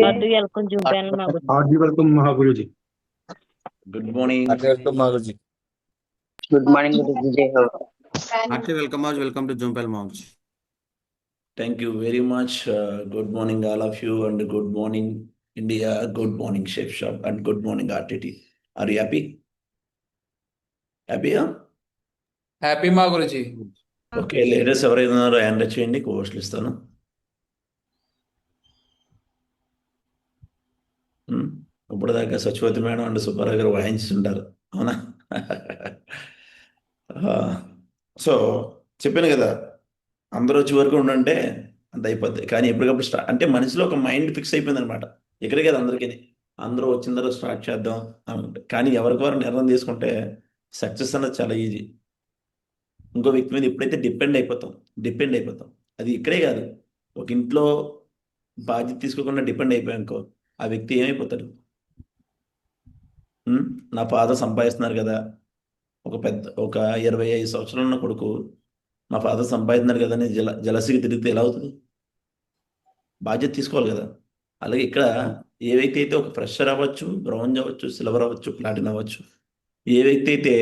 Hearty welcome Jumpel Maguchi. Hearty welcome, Mahaguruji. Good morning. welcome, Maguruji. Good morning, Guruji. Jai Ho. Hearty welcome, Maguruji. Welcome to Jumpel Maguruji. Thank you very much. Good morning, all of you, and good morning, India. Good morning, Chef Shop, and good morning, RTT. Are you happy? Happy, huh? Happy Maguruji. Okay, ladies ఎవరైనా ఉన్నారో hand చేయండి, కోస్ట్లు ఇస్తాను. ఇప్పుడు దాకా సచివతి madam and Subbarao గారు వాయించుంటారు, అవునా? So చెప్పాను కదా, అందరూ వచ్చే వరకు ఉండంటే అంత అయిపోద్ది. కానీ ఎప్పటికప్పుడు స్టార్ట్ అంటే మనసులో ఒక మైండ్ ఫిక్స్ అయిపోయింది అనమాట. ఇక్కడే కదా అందరికీ, అందరూ వచ్చిన తర్వాత స్టార్ట్ చేద్దాం అనుకుంటే. కానీ ఎవరికి వారు నిర్ణయం తీసుకుంటే సక్సెస్ అన్నది చాలా ఈజీ. ఇంకో వ్యక్తి మీద ఎప్పుడైతే డిపెండ్ అయిపోతాం, అది ఇక్కడే కాదు, ఒక ఇంట్లో బాధ్యత తీసుకోకుండా డిపెండ్ అయిపోయానుకో, ఆ వ్యక్తి ఏమైపోతాడు? నా ఫాదర్ సంపాదిస్తున్నారు కదా, ఒక 25 సంవత్సరాలు ఉన్న కొడుకు మా ఫాదర్ సంపాదిస్తున్నారు కదా అని జలసిగా తిరిగితే ఎలా అవుతుంది? బాధ్యత తీసుకోవాలి కదా. అలాగే ఇక్కడ ఏ వ్యక్తి అయితే ఒక ఫ్రెషర్ అవ్వచ్చు, బ్రౌంజ్ అవ్వచ్చు, సిల్వర్ అవ్వచ్చు, ప్లాటిన్ అవ్వచ్చు, ఏ వ్యక్తి అయితే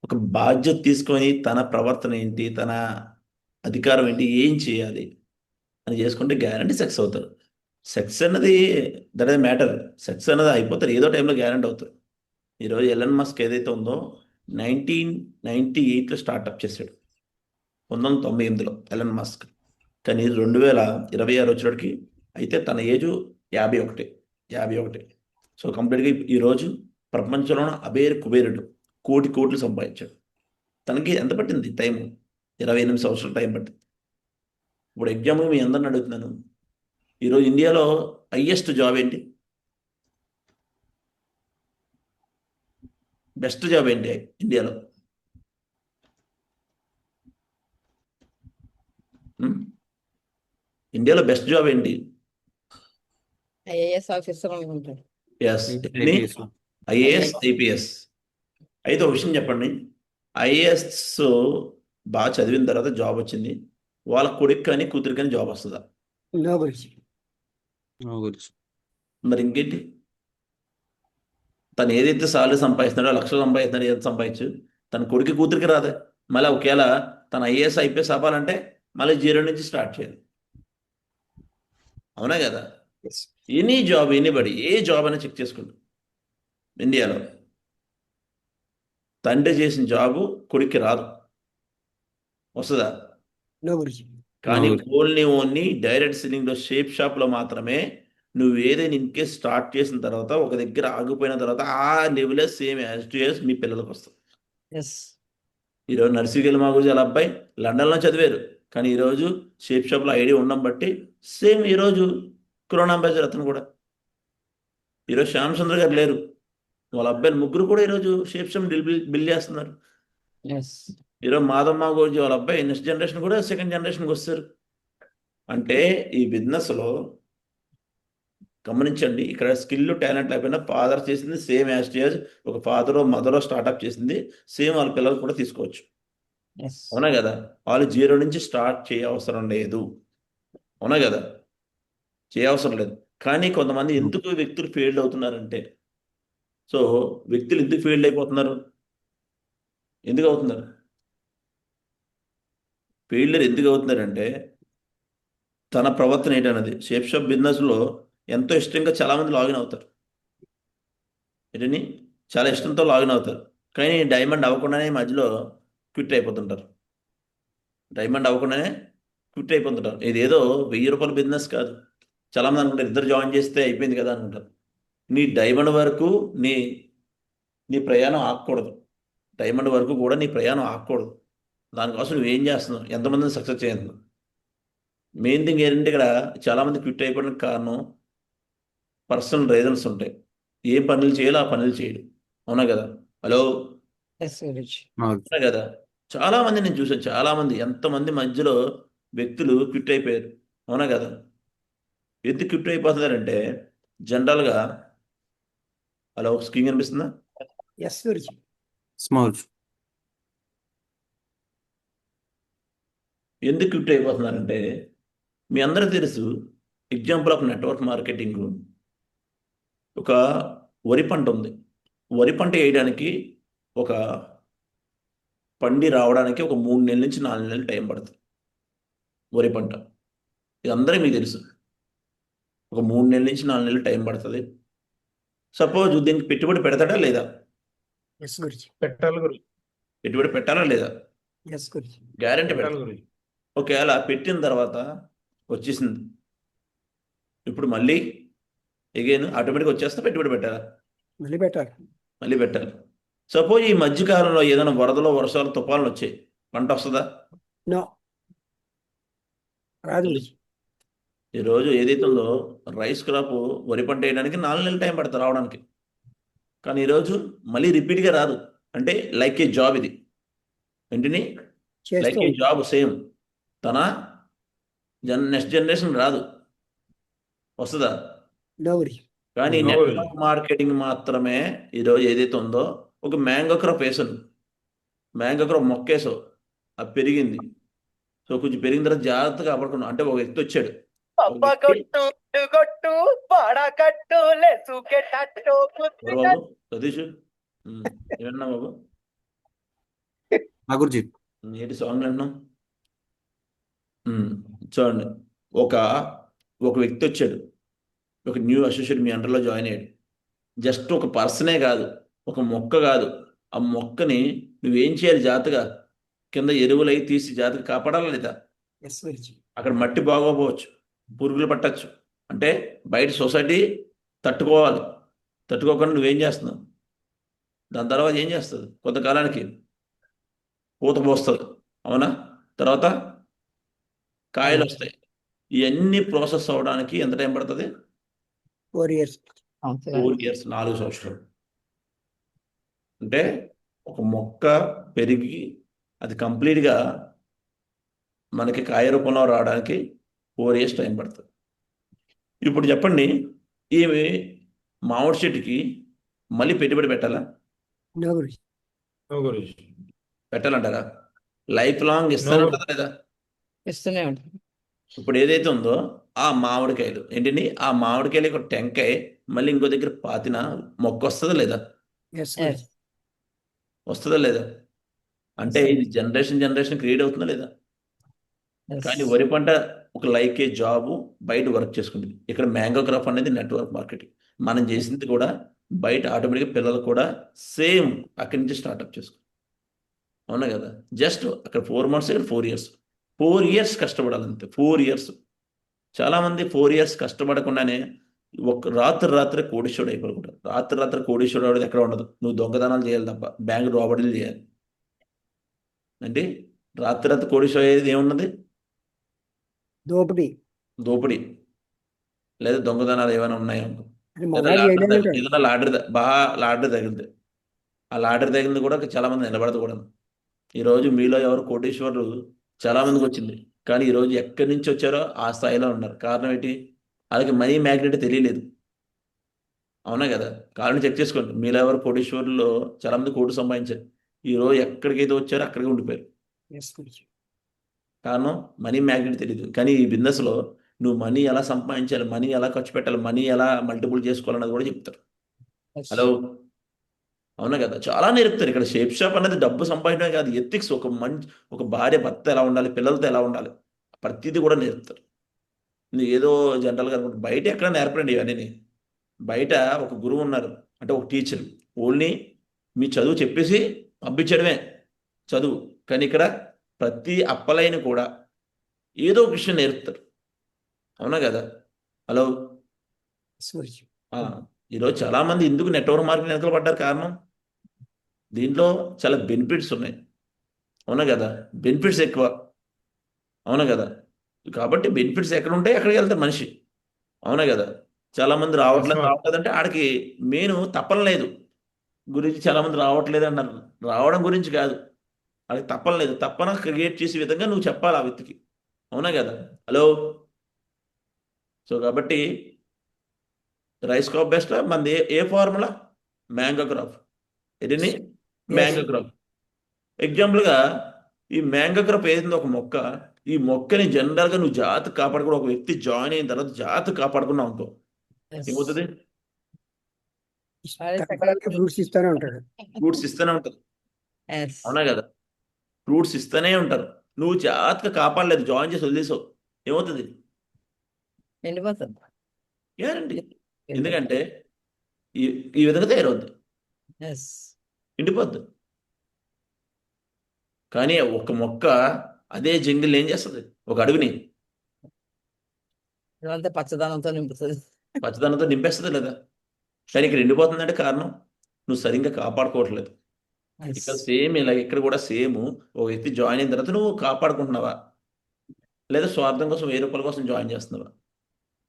ఒక బాధ్యత తీసుకొని తన ప్రవర్తన ఏంటి, తన అధికారం ఏంటి, ఏం చేయాలి అని చేసుకుంటే గ్యారంటీ సక్సెస్ అవుతారు. సక్సెస్ అన్నది దట్ ఇస్ మ్యాటర్. సక్సెస్ అన్నది అయిపోతారు, ఏదో టైంలో గ్యారంటీ అవుతారు. ఈరోజు ఎలన్ మస్క్ ఏదైతే ఉందో 1998లో స్టార్ట్అప్ చేశాడు, 1998లో ఎలన్ మస్క్. కానీ 2026 వచ్చేటికి అయితే తన ఏజ్ 51. సో కంప్లీట్గా ఈరోజు ప్రపంచంలో కుబేరుడు, కోట్లు సంపాదించాడు. తనకి ఎంత పట్టింది టైం? 28 సంవత్సరాల టైం పట్టింది. ఇప్పుడు ఎగ్జాంపుల్ మీ అందరిని అడుగుతున్నాను, ఈరోజు ఇండియాలో హైయెస్ట్ జాబ్ ఏంటి? బెస్ట్ జాబ్ ఏంటి ఇండియాలో? ఇండియాలో బెస్ట్ జాబ్ ఏంటి? IAS ఆఫీసర్ అనుకుంటాడు. IAS, IPS. అయితే ఒక విషయం చెప్పండి, ఐఏఎస్ బాగా చదివిన తర్వాత జాబ్ వచ్చింది, వాళ్ళ కొడుకు కానీ కూతురు కానీ జాబ్ వస్తుందా? మరి ఇంకేంటి? తను ఏదైతే సాలరీ సంపాదిస్తున్నాడో, లక్షలు సంపాదిస్తున్నాడో, ఏది సంపాదించు, తన కొడుకు కూతురికి రాదే. మళ్ళీ ఒకవేళ తన ఐఏఎస్ ఐపీఎస్ అవ్వాలంటే మళ్ళీ 0 నుంచి స్టార్ట్ చేయాలి, అవునా కదా? ఎనీ జాబ్, ఎనీబడి, ఏ జాబ్ అయినా చెక్ చేసుకోండి. ఇండియాలో తండ్రి చేసిన జాబు కొడుక్కి రాదు, వస్తుందా? కానీ ఓన్లీ డైరెక్ట్ సెల్లింగ్లో, షేప్ షాప్లో మాత్రమే నువ్వు ఏదైనా ఇన్కేస్ స్టార్ట్ చేసిన తర్వాత ఒక దగ్గర ఆగిపోయిన తర్వాత ఆ లెవెలే సేమ్ యాజ్ టు యాజ్ మీ పిల్లలకు వస్తుంది. ఈరోజు నర్సింగ్ మాగురుజీ వాళ్ళ అబ్బాయి లండన్లో చదివారు, కానీ ఈరోజు షేప్ షాప్లో ఐడియా ఉండడం బట్టి సేమ్ ఈరోజు కరోనా అంబాసిడర్ అతను కూడా. ఈరోజు శ్యామ్ చంద్ర గారు లేరు, వాళ్ళ అబ్బాయిలు ముగ్గురు కూడా ఈరోజు షేప్ షాప్ బిల్ చేస్తున్నారు. ఈరోజు మాధవ్ మాగురుజీ వాళ్ళ అబ్బాయి నెక్స్ట్ జనరేషన్ కూడా సెకండ్ జనరేషన్కి వస్తారు. అంటే ఈ బిజినెస్లో గమనించండి, ఇక్కడ స్కిల్ టాలెంట్ లేకపోయినా ఫాదర్ చేసింది సేమ్ యాజ్ టు యాజ్ ఒక ఫాదరో మదరో స్టార్ట్అప్ చేసింది సేమ్ వాళ్ళ పిల్లలు కూడా తీసుకోవచ్చు, అవునా కదా? వాళ్ళు 0 నుంచి స్టార్ట్ చేయవసరం లేదు, అవునా కదా? చేయవసరం లేదు. కానీ కొంతమంది ఎందుకు వ్యక్తులు ఫెయిల్డ్ అవుతున్నారంటే, సో వ్యక్తులు ఎందుకు ఫెయిల్డ్ అయిపోతున్నారు? ఎందుకు అవుతున్నారు ఫెయిల్డర్? ఎందుకు అవుతున్నారంటే తన ప్రవర్తన ఏంటన్నది. షేప్ షాప్ బిజినెస్లో ఎంతో ఇష్టంగా చాలామంది లాగిన్ అవుతారు, ఏంటని చాలా ఇష్టంతో లాగిన్ అవుతారు. కానీ డైమండ్ అవ్వకుండానే మధ్యలో క్విట్ అయిపోతుంటారు. ఇదేదో 1000 రూపాయల బిజినెస్ కాదు. చాలామంది అనుకుంటారు ఇద్దరు జాయిన్ చేస్తే అయిపోయింది కదా అనుకుంటారు. నీ డైమండ్ వరకు నీ ప్రయాణం ఆగకూడదు. డైమండ్ వరకు కూడా నీ ప్రయాణం ఆగకూడదు. దానికోసం నువ్వేం చేస్తున్నావు, ఎంతమందిని సక్సెస్ చేస్తున్నావు? మెయిన్ థింగ్ ఏంటంటే ఇక్కడ చాలామంది క్విట్ అయిపోవడానికి కారణం పర్సనల్ రీజన్స్ ఉంటాయి. ఏ పనులు చేయాలో ఆ పనులు చేయడం, అవునా కదా? హలో, అవునా కదా? చాలామంది నేను చూసాను, చాలామంది ఎంతమంది మధ్యలో వ్యక్తులు క్విట్ అయిపోయారు, అవునా కదా? ఎందుకు క్విట్ అయిపోతున్నారంటే జనరల్గా, హలో స్క్రీన్ కనిపిస్తుందా? ఎందుకు క్విట్ అయిపోతున్నారంటే మీ అందరికీ తెలుసు, ఎగ్జాంపుల్ ఆఫ్ నెట్వర్క్ మార్కెటింగ్ ఒక వరి పంట ఉంది. వరి పంట వేయడానికి ఒక పండి రావడానికి ఒక 3 నెలల నుంచి 4 నెలలు టైం పడుతుంది. వరి పంట ఇది అందరికీ మీకు తెలుసు. ఒక 3 నెలల నుంచి 4 నెలలు టైం పడుతుంది. సపోజ్ దీనికి పెట్టుబడి పెడతాడా లేదా? ఎస్ గురుజీ. పెట్టాలి గురు, పెట్టుబడి పెట్టాలా లేదా? ఎస్ గురుజీ. గ్యారంటీ పెట్టాలి పెడతాడు. గురు. ఒకవేళ పెట్టిన తర్వాత వచ్చేసింది, ఇప్పుడు మళ్ళీ ఎగైన్ ఆటోమేటిక్గా వచ్చేస్తే పెట్టుబడి పెట్టాలా? మళ్ళీ పెట్టాలి. మళ్ళీ పెట్టాలి. సపోజ్ ఈ మధ్యకాలంలో ఏదైనా వరదలో వర్షాలు తుఫాన్లు వచ్చాయి, పంట వస్తుందా? నో, రాదు గురుజీ. ఈరోజు ఏదైతే ఉందో రైస్ క్రాప్ వరి పంట వేయడానికి 4 నెలలు టైం పడుతుంది రావడానికి. కానీ ఈరోజు మళ్ళీ రిపీట్గా రాదు. అంటే లైక్ ఏ జాబ్ ఇది. ఏంటిని లైక్ ఏ చేస్తూ జాబ్ సేమ్. తన నెక్స్ట్ జనరేషన్ రాదు, వస్తుందా? నో గురుజీ. కానీ No. నెట్వర్క్ మార్కెటింగ్ మాత్రమే ఈరోజు ఏదైతే ఉందో, ఒక మ్యాంగో క్రాప్ వేసాను, మ్యాంగో క్రాప్ మొక్కేసావు, అది పెరిగింది. సో కొంచెం పెరిగిన తర్వాత జాగ్రత్తగా కాపాడుకున్నాం. అంటే ఒక వ్యక్తి వచ్చాడు, ఒక వ్యక్తి కొట్టు పడకట్టు లెసుకెటట్టు ఎవరు బాబు? సతీష్, ఏమన్నా బాబు? గురుజీ. ఏంటి సాంగ్ వింటున్నాం? చూడండి, ఒక ఒక వ్యక్తి వచ్చాడు, ఒక న్యూ అసోసియేట్ మీ అండర్లో జాయిన్ అయ్యాడు. జస్ట్ ఒక పర్సనే కాదు, ఒక మొక్క కాదు, ఆ మొక్కని నువ్వేం చేయాలి? జాగ్రత్తగా కింద ఎరువులు అవి తీసి జాగ్రత్తగా కాపాడాలా లేదా? ఎస్ గురుజీ. అక్కడ మట్టి బాగోపోవచ్చు, పురుగులు పట్టచ్చు. అంటే బయట సొసైటీ తట్టుకోవాలి. తట్టుకోకుండా నువ్వేం చేస్తున్నావు? దాని తర్వాత ఏం చేస్తుంది? కొంతకాలానికి పూత పోస్తుంది, అవునా? తర్వాత కాయలు వస్తాయి. ఇవన్నీ ప్రాసెస్ అవ్వడానికి ఎంత టైం పడుతుంది? 4 years. 4 years, 4 సంవత్సరాలు. అంటే ఒక మొక్క పెరిగి అది కంప్లీట్గా మనకి కాయ రూపంలో రావడానికి 4 years టైం పడుతుంది. ఇప్పుడు చెప్పండి, ఈ మామిడి చెట్టుకి మళ్ళీ పెట్టుబడి పెట్టాలా? నో గురుజీ. No గురుజీ. పెట్టాలంటారా? లైఫ్ లాంగ్ ఇస్తానే ఉంటుందా లేదా? ఇస్తూనే ఉంటాం. ఇప్పుడు ఏదైతే ఉందో ఆ మామిడికాయలు ఏంటండి, ఆ మామిడికాయలు ఒక టెంకాయ మళ్ళీ ఇంకో దగ్గర పాతిన మొక్క వస్తుందా లేదా? Yes Yes. గురుజీ. వస్తుందా లేదా? అంటే ఇది జనరేషన్ క్రియేట్ అవుతుందా లేదా? Yes. కానీ వరి పంట ఒక లైక్ ఏ జాబ్, బయట వర్క్ చేసుకుంటుంది. ఇక్కడ మ్యాంగో క్రాప్ అనేది నెట్వర్క్ మార్కెటింగ్. మనం చేసింది కూడా బయట ఆటోమేటిక్గా పిల్లలు కూడా సేమ్ అక్కడి నుంచి స్టార్ట్అప్ చేసుకో, అవునా కదా? జస్ట్ అక్కడ 4 months, ఇక్కడ 4 years. 4 years కష్టపడాలంతే. 4 years. చాలామంది 4 years కష్టపడకుండానే ఒక రాత్రి కోటీశ్వరుడు అయిపోకుంటారు. రాత్రి కోటీశ్వరుడు ఎక్కడ ఉండదు. నువ్వు దొంగతనాలు చేయాలి తప్ప, బ్యాంక్ రాబడులు చేయాలి. అంటే రాత్రి కోటీశ్వరుడు అయ్యేది ఏమున్నది? దోపిడీ లేదా దొంగతనాలు ఏమైనా ఉన్నాయో, అది లేదా మొబైల్ లాటరీ చేయడానికి తగిలింది, ఏదైనా లాటరీ తగిలింది. ఆ లాటరీ తగిలింది కూడా చాలామంది నిలబడకూడదు. ఈరోజు మీలో ఎవరు కోటీశ్వరులు చాలామందికి వచ్చింది, కానీ ఈరోజు ఎక్కడి నుంచి వచ్చారో ఆ స్థాయిలో ఉన్నారు. కారణం ఏంటి? వాళ్ళకి మనీ మ్యాగ్నెట్ తెలియలేదు, అవునా కదా? కారణం చెక్ చేసుకోండి. మీలో ఎవరు కోటీశ్వరుల్లో చాలామంది కోటి సంపాదించారు, ఈరోజు ఎక్కడికైతే వచ్చారో అక్కడికి ఉండిపోయారు. ఎస్ గురుజీ. కారణం మనీ మ్యాగ్నెట్ తెలియదు. కానీ ఈ బిజినెస్లో నువ్వు మనీ ఎలా సంపాదించాలి, మనీ ఎలా ఖర్చు పెట్టాలి, మనీ ఎలా మల్టిపుల్ చేసుకోవాలన్నది కూడా చెప్తారు. Yes. హలో, అవునా కదా? చాలా నేర్పుతారు ఇక్కడ. షేప్ షాప్ అనేది డబ్బు సంపాదించడమే కాదు, ఎథిక్స్, ఒక భార్య భర్త ఎలా ఉండాలి, పిల్లలతో ఎలా ఉండాలి, ప్రతిదీ కూడా నేర్పుతారు. నువ్వు ఏదో జనరల్గా అనుకుంటే బయట ఎక్కడ నేర్పండి ఇవన్నీ. బయట ఒక గురువు ఉన్నారు, అంటే ఒక టీచర్, ఓన్లీ మీ చదువు చెప్పేసి పంపించడమే చదువు. కానీ ఇక్కడ ప్రతి అప్పలైన కూడా ఏదో ఒక విషయం నేర్పుతారు, అవునా కదా? Hello, yes Guruji. ఈరోజు చాలామంది ఎందుకు నెట్వర్క్ మార్కెటింగ్ వెనకాల పడ్డారు? కారణం దీంట్లో చాలా బెనిఫిట్స్ ఉన్నాయి, అవునా కదా? బెనిఫిట్స్ ఎక్కువ, అవునా కదా? కాబట్టి బెనిఫిట్స్ ఎక్కడ ఉంటాయి అక్కడికి వెళ్తారు మనిషి, అవునా కదా? చాలామంది రావట్లేదంటే ఆడికి మెయిన్ తప్పన లేదు గురించి. చాలామంది రావట్లేదు అన్నారు. రావడం గురించి కాదు, ఆడికి తప్పన లేదు. తప్పన క్రియేట్ చేసే విధంగా నువ్వు చెప్పాలి ఆ వ్యక్తికి, అవునా కదా? హలో, సో కాబట్టి రైస్ క్రాప్ బెస్ట్. మనది ఏ ఫార్ములా? Mango crop. ఏంటండి? Mango crop. ఎగ్జాంపుల్గా ఈ మ్యాంగో క్రాప్ ఏదైంది ఒక మొక్క, ఈ మొక్కని జనరల్గా నువ్వు జాగ్రత్త కాపాడుకుని, ఒక వ్యక్తి జాయిన్ అయిన తర్వాత జాగ్రత్త కాపాడుకున్నావు అనుకో, Yes. ఏమవుతుంది? తగ్గడానికి ఫ్రూట్స్ ఇస్తానే ఉంటాడు. ఫ్రూట్స్ ఇస్తూనే ఉంటారు. Yes. అవునా కదా? ఫ్రూట్స్ ఇస్తూనే ఉంటారు. నువ్వు జాగ్రత్తగా కాపాడలేదు, జాయిన్ చేసి వదిలేసావు, ఏమవుతుంది? ఎండిపోతుంది. గ్యారంటీ. ఎందుకంటే ఈ ఈ విధంగా తయారవుద్ది, Yes. ఎండిపోద్ది. కానీ ఒక మొక్క అదే జంగిల్ ఏం చేస్తుంది? ఒక అడుగుని ఇదంతా పచ్చదనంతో నింపుతుంది. పచ్చదనంతో నింపేస్తుంది లేదా? కానీ ఇక్కడ ఎండిపోతుందంటే కారణం నువ్వు సరిగ్గా కాపాడుకోవట్లేదు. Yes. ఇక్కడ సేమ్ ఇలా ఇక్కడ కూడా సేమ్. ఒక వ్యక్తి జాయిన్ అయిన తర్వాత నువ్వు కాపాడుకుంటున్నావా, లేదా స్వార్థం కోసం 1000 రూపాయల కోసం జాయిన్ చేస్తున్నావా?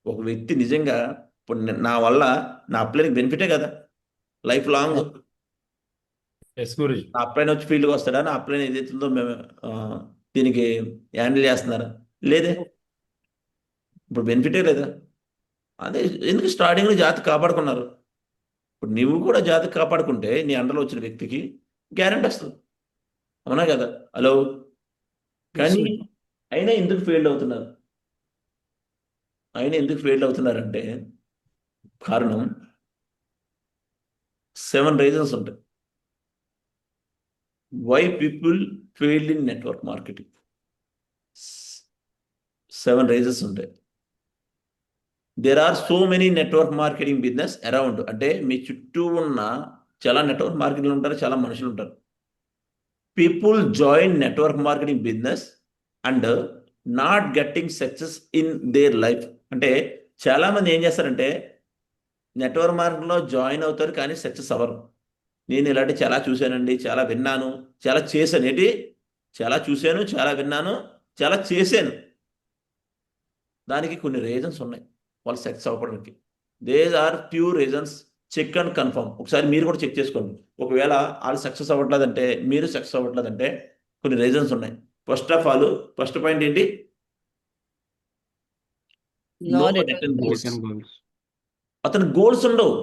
ఒక వ్యక్తి నిజంగా ఇప్పుడు నా వల్ల నా అప్లైన్కి బెనిఫిటే కదా, లైఫ్ లాంగ్. నా అప్లైన్ వచ్చి ఫీల్డ్కి వస్తాడా? నా అప్లైన్ ఏదైతుందో మేము దీనికి హ్యాండిల్ చేస్తున్నారా? లేదే. ఇప్పుడు బెనిఫిటే లేదా? అదే ఎందుకు స్టార్టింగ్లో జాతి కాపాడుకున్నారు. ఇప్పుడు నువ్వు కూడా జాతి కాపాడుకుంటే నీ అండలో వచ్చిన వ్యక్తికి గ్యారెంటీ వస్తుంది. అవునా కదా? హలో. కానీ అయినా ఎందుకు ఫెయిల్ అవుతున్నారు? అయినా ఎందుకు ఫెయిల్ అవుతున్నారంటే కారణం 7 రీజన్స్ ఉంటాయి. Why people failed in network marketing. 7 reasons ఉంటాయి. There are so many network marketing business around. అంటే మీ చుట్టూ ఉన్న చాలా నెట్వర్క్ మార్కెటింగ్ ఉంటారు, చాలా మనుషులు ఉంటారు. People join network marketing business and not getting success in their life. అంటే చాలామంది ఏం చేస్తారంటే నెట్వర్క్ మార్కెట్లో జాయిన్ అవుతారు కానీ సక్సెస్ అవ్వరు. నేను ఇలాంటి చాలా చూశానండి, చాలా విన్నాను, చాలా చేశాను. ఏంటి? చాలా చూశాను, చాలా విన్నాను, చాలా చేశాను. దానికి కొన్ని రీజన్స్ ఉన్నాయి వాళ్ళు సక్సెస్ అవ్వడానికి. There are few reasons. Check and confirm. ఒకసారి మీరు కూడా చెక్ చేసుకోండి. ఒకవేళ వాళ్ళు సక్సెస్ అవ్వట్లేదంటే, మీరు సక్సెస్ అవ్వట్లేదంటే కొన్ని రీజన్స్ ఉన్నాయి. ఫస్ట్ పాయింట్ ఏంటి? No No written written goals. goals. అతను గోల్స్ ఉండవు.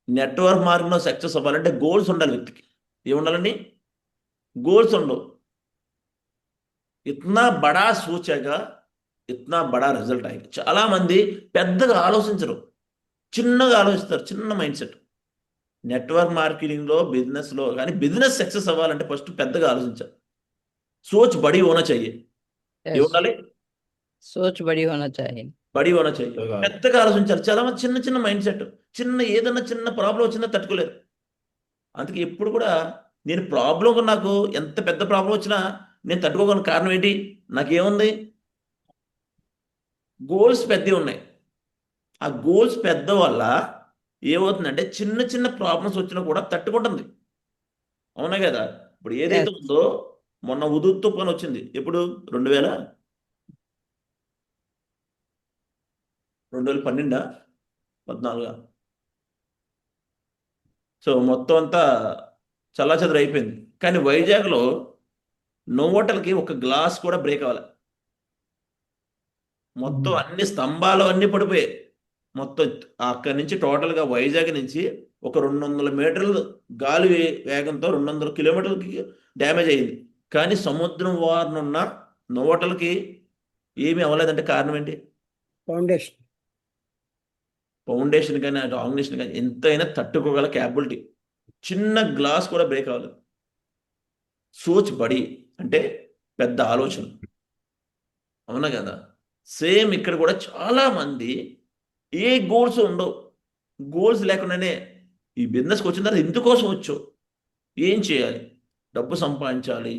నెట్వర్క్ మార్కెట్లో సక్సెస్ అవ్వాలంటే గోల్స్ ఉండాలి వ్యక్తికి. ఏముండాలండి? గోల్స్ ఉండవు. ఇట్నా బడా సూచగా ఇట్నా బడా రిజల్ట్ అయ్యి చాలామంది పెద్దగా ఆలోచించరు, చిన్నగా ఆలోచిస్తారు, చిన్న మైండ్ సెట్. నెట్వర్క్ మార్కెటింగ్లో బిజినెస్లో కానీ బిజినెస్ సక్సెస్ అవ్వాలంటే ఫస్ట్ పెద్దగా ఆలోచించాలి. సోచ్ బడి హోనా चाहिए. Yes. ఏముండాలి? सोच बड़ी होना चाहिए. బడి హోనా चाहिए. పెద్దగా ఆలోచించాలి. చాలా మంది చిన్న చిన్న మైండ్ సెట్, ఏదన్నా చిన్న ప్రాబ్లం వచ్చినా తట్టుకోలేరు. అందుకే ఎప్పుడు కూడా నేను ప్రాబ్లం, నాకు ఎంత పెద్ద ప్రాబ్లం వచ్చినా నేను తట్టుకోగలను. కారణం ఏంటి? నాకేముంది? గోల్స్ పెద్దవి ఉన్నాయి. ఆ గోల్స్ పెద్ద వల్ల ఏమవుతుందంటే చిన్న చిన్న ప్రాబ్లమ్స్ వచ్చినా కూడా తట్టుకుంటుంది. అవునా కదా? ఇప్పుడు ఏదైతే Yes. ఉందో మొన్న ఉదుత్ తుఫాన్ వచ్చింది. ఎప్పుడు? 2012 14 సో మొత్తం అంతా చల్లాచెదరు అయిపోయింది. కానీ వైజాగ్లో నోవోటల్కి ఒక గ్లాస్ కూడా బ్రేక్ అవ్వాలి. మొత్తం అన్ని స్తంభాలు అన్ని పడిపోయాయి. మొత్తం అక్కడి నుంచి టోటల్గా వైజాగ్ నుంచి ఒక 200 మీటర్లు గాలి వేగంతో 200 కిలోమీటర్లకి డ్యామేజ్ అయ్యింది. కానీ సముద్రం వారనున్న నోవోటల్కి ఏమీ అవ్వలేదంటే కారణం ఏంటి? ఫౌండేషన్ కానీ ఆర్గనైజేషన్ కానీ ఎంతైనా తట్టుకోగల క్యాపబిలిటీ. చిన్న గ్లాస్ కూడా బ్రేక్ అవ్వలేదు. సోచ్ బడి అంటే పెద్ద ఆలోచన. అవునా కదా? సేమ్ ఇక్కడ కూడా చాలా మంది ఏ గోల్స్ ఉండవు. గోల్స్ లేకుండానే ఈ బిజినెస్కి వచ్చిన తర్వాత ఎందుకోసం వచ్చో, ఏం చేయాలి, డబ్బు సంపాదించాలి,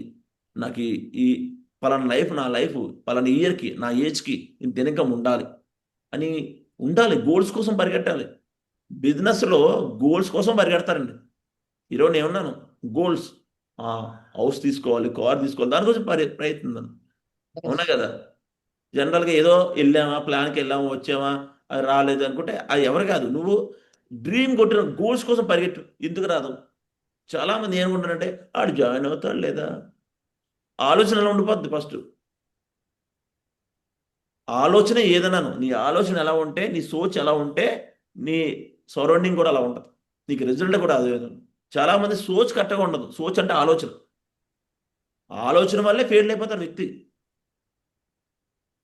నాకు ఈ పలానా లైఫ్, నా లైఫ్ పలానా ఇయర్కి, నా ఏజ్కి ఇంత ఇన్కమ్ ఉండాలి అని ఉండాలి. గోల్స్ కోసం పరిగెట్టాలి. బిజినెస్లో గోల్స్ కోసం పరిగెడతారండి. ఈరోజు నేను ఉన్నాను, గోల్స్, హౌస్ తీసుకోవాలి, కార్ తీసుకోవాలి, దానికోసం ప్రయత్నిస్తాను. అవునా కదా? జనరల్గా ఏదో వెళ్ళామా, ప్లాన్కి వెళ్ళామా, వచ్చామా, అది రాలేదు అనుకుంటే అది ఎవరు కాదు. నువ్వు డ్రీమ్ కొట్టిన గోల్స్ కోసం పరిగెట్టు. ఎందుకు రాదు? చాలామంది ఏమనుకుంటారంటే ఆడు జాయిన్ అవుతాడు లేదా, ఆలోచనలో ఉండిపోద్ది. ఫస్ట్ ఆలోచన ఏదన్నాను, నీ ఆలోచన ఎలా ఉంటే, నీ సోచ్ ఎలా ఉంటే, నీ సరౌండింగ్ కూడా అలా ఉంటుంది. నీకు రిజల్ట్ కూడా అదే విధంగా. చాలామంది సోచ్ కరెక్ట్గా ఉండదు. సోచ్ అంటే ఆలోచన. ఆలోచన వల్లే ఫెయిల్ అయిపోతారు వ్యక్తి.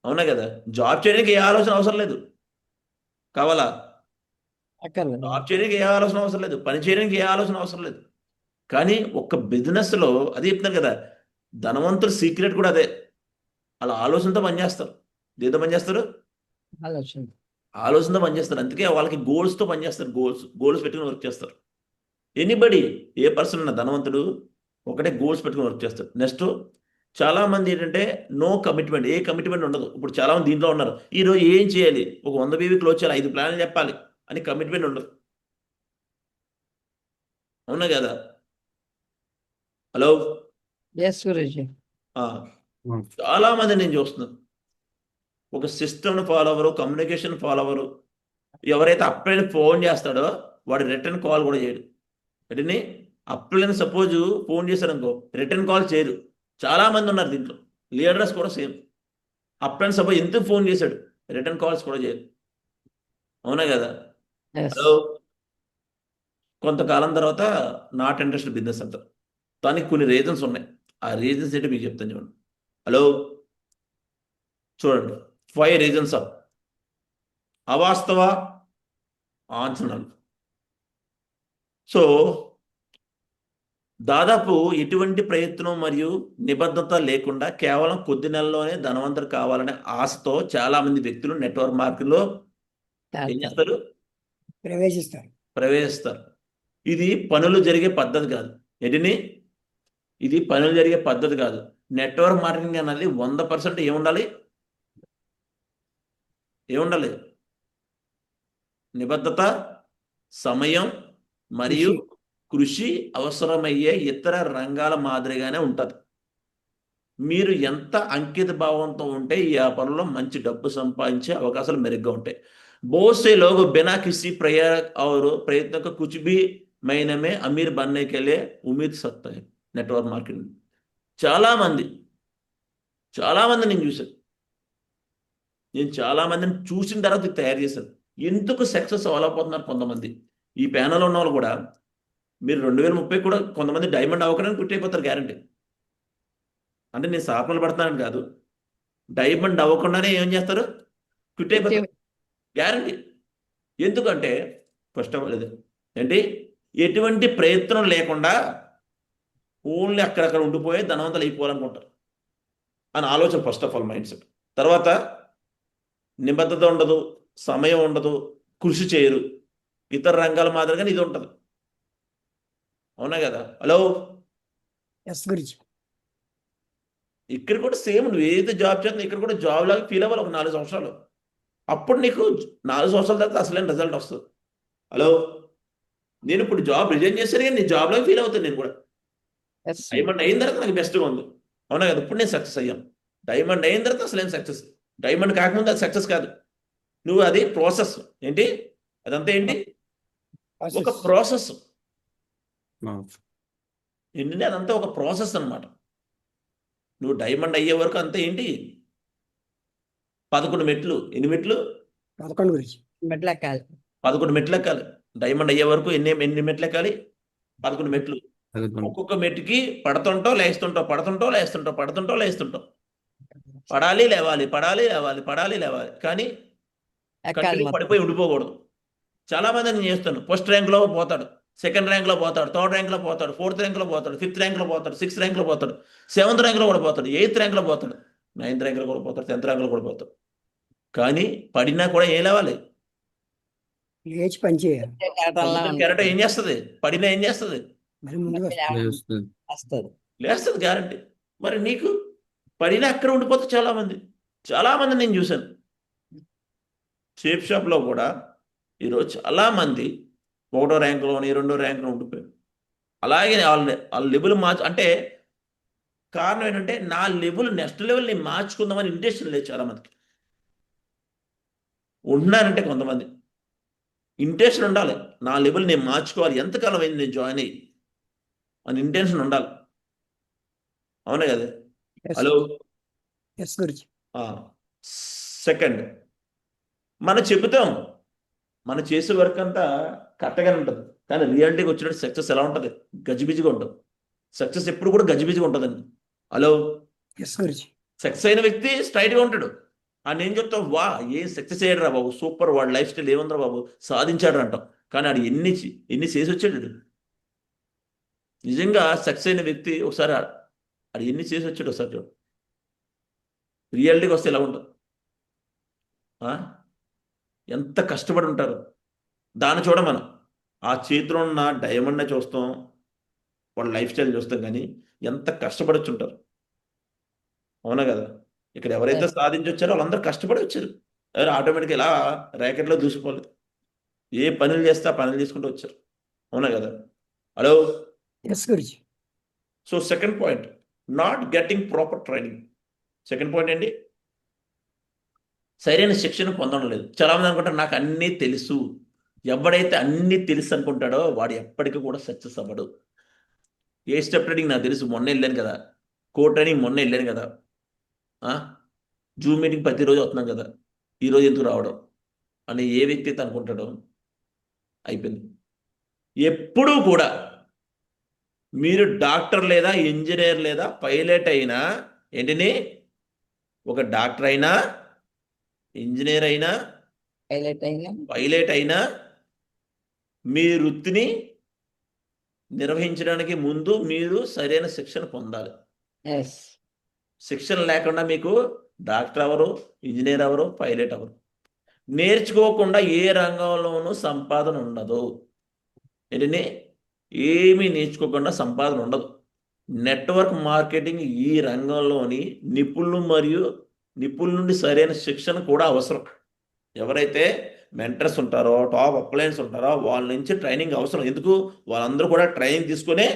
అవునా కదా? జాబ్ చేయడానికి ఏ ఆలోచన అవసరం లేదు. కావాలా? అక్కర్లేదు. జాబ్ చేయడానికి ఏ ఆలోచన అవసరం లేదు, పని చేయడానికి ఏ ఆలోచన అవసరం లేదు. కానీ ఒక్క బిజినెస్లో అదే చెప్తున్నారు కదా, ధనవంతుల సీక్రెట్ కూడా అదే. అలా ఆలోచనతో పనిచేస్తారు. ఏదో పనిచేస్తారు, ఆలోచన. ఆలోచనతో పనిచేస్తారు. అందుకే వాళ్ళకి గోల్స్తో పనిచేస్తారు. గోల్స్ పెట్టుకుని వర్క్ చేస్తారు. ఎనీబడి, ఏ పర్సన్ ఉన్న ధనవంతుడు ఒకటే గోల్స్ పెట్టుకుని వర్క్ చేస్తాడు. నెక్స్ట్ చాలా మంది ఏంటంటే నో కమిట్మెంట్, ఏ కమిట్మెంట్ ఉండదు. ఇప్పుడు చాలా మంది దీంట్లో ఉన్నారు, ఈరోజు ఏం చేయాలి, ఒక 100 బీవీ క్లోజ్ చేయాలి, 5 ప్లాన్లు చెప్పాలి అని కమిట్మెంట్ ఉండదు. అవునా కదా? Hello, yes Guruji. చాలా మంది నేను చూస్తున్నాను, ఒక సిస్టమ్ని ఫాలో అవ్వరు, కమ్యూనికేషన్ ఫాలో అవ్వరు. ఎవరైతే అప్పుడైనా ఫోన్ చేస్తాడో వాడు రిటర్న్ కాల్ కూడా చేయడు. అంటే అప్పుడైనా సపోజ్ ఫోన్ చేశారు అనుకో, రిటర్న్ కాల్ చేయరు. చాలా మంది ఉన్నారు దీంట్లో, లీడర్స్ కూడా సేమ్. అప్పుడైనా సపోజ్ ఎందుకు ఫోన్ చేశాడు, రిటర్న్ కాల్స్ కూడా చేయరు. అవునా కదా? ఎస్. హలో, కొంతకాలం తర్వాత నాట్ ఇంట్రెస్టెడ్ బిజినెస్ అంటారు. దానికి కొన్ని రీజన్స్ ఉన్నాయి. ఆ రీజన్స్ ఏంటో మీకు చెప్తాను చూడండి. హలో, చూడండి, 5 రీజన్స్ ఆఫ్ అవాస్తవ అంచనాలు. సో దాదాపు ఎటువంటి ప్రయత్నం మరియు నిబద్ధత లేకుండా కేవలం కొద్ది నెలల్లోనే ధనవంతులు కావాలనే ఆశతో చాలా మంది వ్యక్తులు నెట్వర్క్ మార్కెట్లో ఏం చేస్తారు, ప్రవేశిస్తారు. ఇది పనులు జరిగే పద్ధతి కాదు. ఇది పనులు జరిగే పద్ధతి కాదు. నెట్వర్క్ మార్కెటింగ్ అనేది 100% ఏముండాలి, నిబద్ధత, సమయం మరియు కృషి అవసరమయ్యే ఇతర రంగాల మాదిరిగానే ఉంటుంది. మీరు ఎంత అంకిత భావంతో ఉంటే ఈ వ్యాపారంలో మంచి డబ్బు సంపాదించే అవకాశాలు మెరుగ్గా ఉంటాయి. बहुत से लोग बिना किसी प्रयत्न का कुछ भी महीने में अमीर बनने के लिए उम्मीद सकते हैं. నెట్వర్క్ మార్కెటింగ్ చాలా మంది నేను చూశాను. నేను చాలా మందిని చూసిన తర్వాత తయారు చేశాను. ఎందుకు సక్సెస్ అవ్వలేకపోతున్నారు కొంతమంది. ఈ ప్యానల్ ఉన్న వాళ్ళు కూడా మీరు 2030 కూడా కొంతమంది డైమండ్ అవ్వకనే క్విట్ అయిపోతారు గ్యారంటీ. అంటే నేను శాపనలు పడతానని కాదు, డైమండ్ అవ్వకుండానే ఏం చేస్తారు, క్విట్ అయిపోతారు గ్యారంటీ. ఎందుకంటే ఫస్ట్ ఆఫ్ ఆల్ ఏంటి, ఎటువంటి ప్రయత్నం లేకుండా ఓన్లీ అక్కడక్కడ ఉండిపోయి ధనవంతులు అయిపోవాలనుకుంటారు అని ఆలోచన first of all mind set. తర్వాత నిబద్ధత ఉండదు, సమయం ఉండదు, కృషి చేయరు. ఇతర రంగాల మాదిరిగానే ఇది ఉంటుంది. అవునా కదా? హలో, ఇక్కడ కూడా సేమ్, నువ్వు ఏదైతే జాబ్ చేస్తున్నా ఇక్కడ కూడా జాబ్ లాగా ఫీల్ అవ్వాలి ఒక 4 సంవత్సరాలు. అప్పుడు నీకు 4 సంవత్సరాల తర్వాత అసలైన రిజల్ట్ వస్తుంది. హలో, నేను ఇప్పుడు జాబ్ రిజైన్ చేశాను కానీ నేను జాబ్ లాగా ఫీల్ అవుతాను. నేను కూడా డైమండ్ అయిన తర్వాత నాకు బెస్ట్గా ఉంది. అవునా కదా? ఇప్పుడు నేను సక్సెస్ అయ్యాను. డైమండ్ అయిన తర్వాత అసలైన సక్సెస్. డైమండ్ కాకముందు అది సక్సెస్ కాదు. నువ్వు అది ప్రాసెస్. ఏంటి అదంతా, ఏంటి ఒక ప్రాసెస్. ఏంటంటే అదంతా ఒక ప్రాసెస్ అనమాట. నువ్వు డైమండ్ అయ్యే వరకు అంతా ఏంటి, 11 మెట్లు. ఎన్ని మెట్లు? 11 మెట్లు ఎక్కాలి. 11 మెట్లు ఎక్కాలి. డైమండ్ అయ్యే వరకు ఎన్ని మెట్లు ఎక్కాలి? 11 మెట్లు. ఒక్కొక్క మెట్టుకి పడుతుంటావు లేస్తుంటావు, పడుతుంటావు లేస్తుంటావు. పడాలి లేవాలి. కానీ పడిపోయి ఉండిపోకూడదు. చాలా మంది నేను చేస్తాను, ఫస్ట్ ర్యాంక్లో పోతాడు, సెకండ్ ర్యాంక్లో పోతాడు, థర్డ్ ర్యాంక్లో పోతాడు, ఫోర్త్ ర్యాంక్లో పోతాడు, ఫిఫ్త్ ర్యాంక్లో పోతాడు, 6th ర్యాంక్లో పోతాడు, 7th ర్యాంక్లో కూడా పోతాడు, 8th ర్యాంక్లో పోతాడు, 9th ర్యాంక్లో కూడా పోతాడు, 10th ర్యాంక్లో కూడా పోతాడు. కానీ పడినా కూడా ఏం లేవాలి, లేచి పని చేయాలి. కెరటం ఏం చేస్తుంది, పడినా ఏం చేస్తుంది, లేస్తుంది గ్యారంటీ. మరి నీకు పడినా అక్కడ ఉండిపోతే చాలా మంది నేను చూశాను. షేప్ షాప్లో కూడా ఈరోజు చాలా మంది 1వ ర్యాంకులోని 2వ ర్యాంకులో ఉండిపోయారు. అలాగే వాళ్ళ లెవెల్ అంటే కారణం ఏంటంటే నా లెవెల్ నెక్స్ట్ లెవెల్ నేను మార్చుకుందామని ఇంటెన్షన్ లేదు చాలా మందికి. ఉన్నారంటే కొంతమంది ఇంటెన్షన్ ఉండాలి, నా లెవెల్ నేను మార్చుకోవాలి, ఎంతకాలం అయింది నేను జాయిన్ అయ్యి అని ఇంటెన్షన్ ఉండాలి. అవునా కదా? హలో, సెకండ్, మనం చెబుతాం మనం చేసే వర్క్ అంతా కరెక్ట్గానే ఉంటుంది, కానీ రియాలిటీకి వచ్చినట్టు సక్సెస్ ఎలా ఉంటుంది, గజిబిజిగా ఉంటుంది. సక్సెస్ ఎప్పుడు కూడా గజిబిజిగా ఉంటుందండి. హలో, సక్సెస్ అయిన వ్యక్తి స్ట్రైట్గా ఉంటాడు. ఆ నేను చెప్తావు, వా ఏం సక్సెస్ అయ్యాడు రా బాబు, సూపర్, వాడు లైఫ్ స్టైల్ ఏముందిరా బాబు, సాధించాడు అంటాం. కానీ ఆడు ఎన్ని చేసి వచ్చాడు ఆడు. నిజంగా సక్సెస్ అయిన వ్యక్తి ఒకసారి ఆడు ఎన్ని చేసి వచ్చాడు ఒకసారి చూడు. రియాలిటీకి వస్తే ఎలా ఉంటుంది? ఎంత కష్టపడి ఉంటారు. దాన్ని చూడ మనం ఆ చేతిలో ఉన్న డైమండ్నే చూస్తాం, వాళ్ళ లైఫ్ స్టైల్ చూస్తాం, కానీ ఎంత కష్టపడొచ్చు ఉంటారు. అవునా కదా? ఇక్కడ ఎవరైతే సాధించొచ్చారో వాళ్ళందరూ కష్టపడి వచ్చారు. ఎవరు ఆటోమేటిక్గా ఇలా ర్యాకెట్లో దూసిపోలేదు. ఏ పనులు చేస్తే ఆ పనులు చేసుకుంటూ వచ్చారు. అవునా కదా? Hello. Yes Guruji. So second point, not getting proper training. Second point ఏంటి? సరైన శిక్షణ పొందడం లేదు. చాలామంది అనుకుంటారు నాకు అన్నీ తెలుసు. ఎవడైతే అన్నీ తెలుసు అనుకుంటాడో వాడు ఎప్పటికీ కూడా సక్సెస్ అవ్వడు. ఏ స్టెప్ ట్రైనింగ్ నాకు తెలుసు, మొన్న వెళ్ళాను కదా. కోడ్ ట్రైనింగ్ మొన్న వెళ్ళాను కదా. జూమ్ మీటింగ్ ప్రతిరోజు వస్తున్నాం కదా, ఈరోజు ఎందుకు రావడం అని ఏ వ్యక్తి అయితే అనుకుంటాడో అయిపోయింది. ఎప్పుడూ కూడా మీరు డాక్టర్ లేదా ఇంజనీర్ లేదా పైలట్ అయినా, ఏంటిని, ఒక డాక్టర్ అయినా, ఇంజనీర్ అయినా, పైలట్ అయినా మీ వృత్తిని నిర్వహించడానికి ముందు మీరు సరైన శిక్షణ పొందాలి. శిక్షణ లేకుండా మీకు డాక్టర్ ఎవరు, ఇంజనీర్ ఎవరు, పైలట్ ఎవరు? నేర్చుకోకుండా ఏ రంగంలోనూ సంపాదన ఉండదు. ఏంటండి? ఏమీ నేర్చుకోకుండా సంపాదన ఉండదు. నెట్వర్క్ మార్కెటింగ్ ఈ రంగంలోని నిపుణుల నుండి సరైన శిక్షణ కూడా అవసరం. ఎవరైతే మెంటర్స్ ఉంటారో, టాప్ అప్లయన్స్ ఉంటారో వాళ్ళ నుంచి ట్రైనింగ్ అవసరం. ఎందుకు? వాళ్ళందరూ కూడా ట్రైనింగ్ తీసుకుని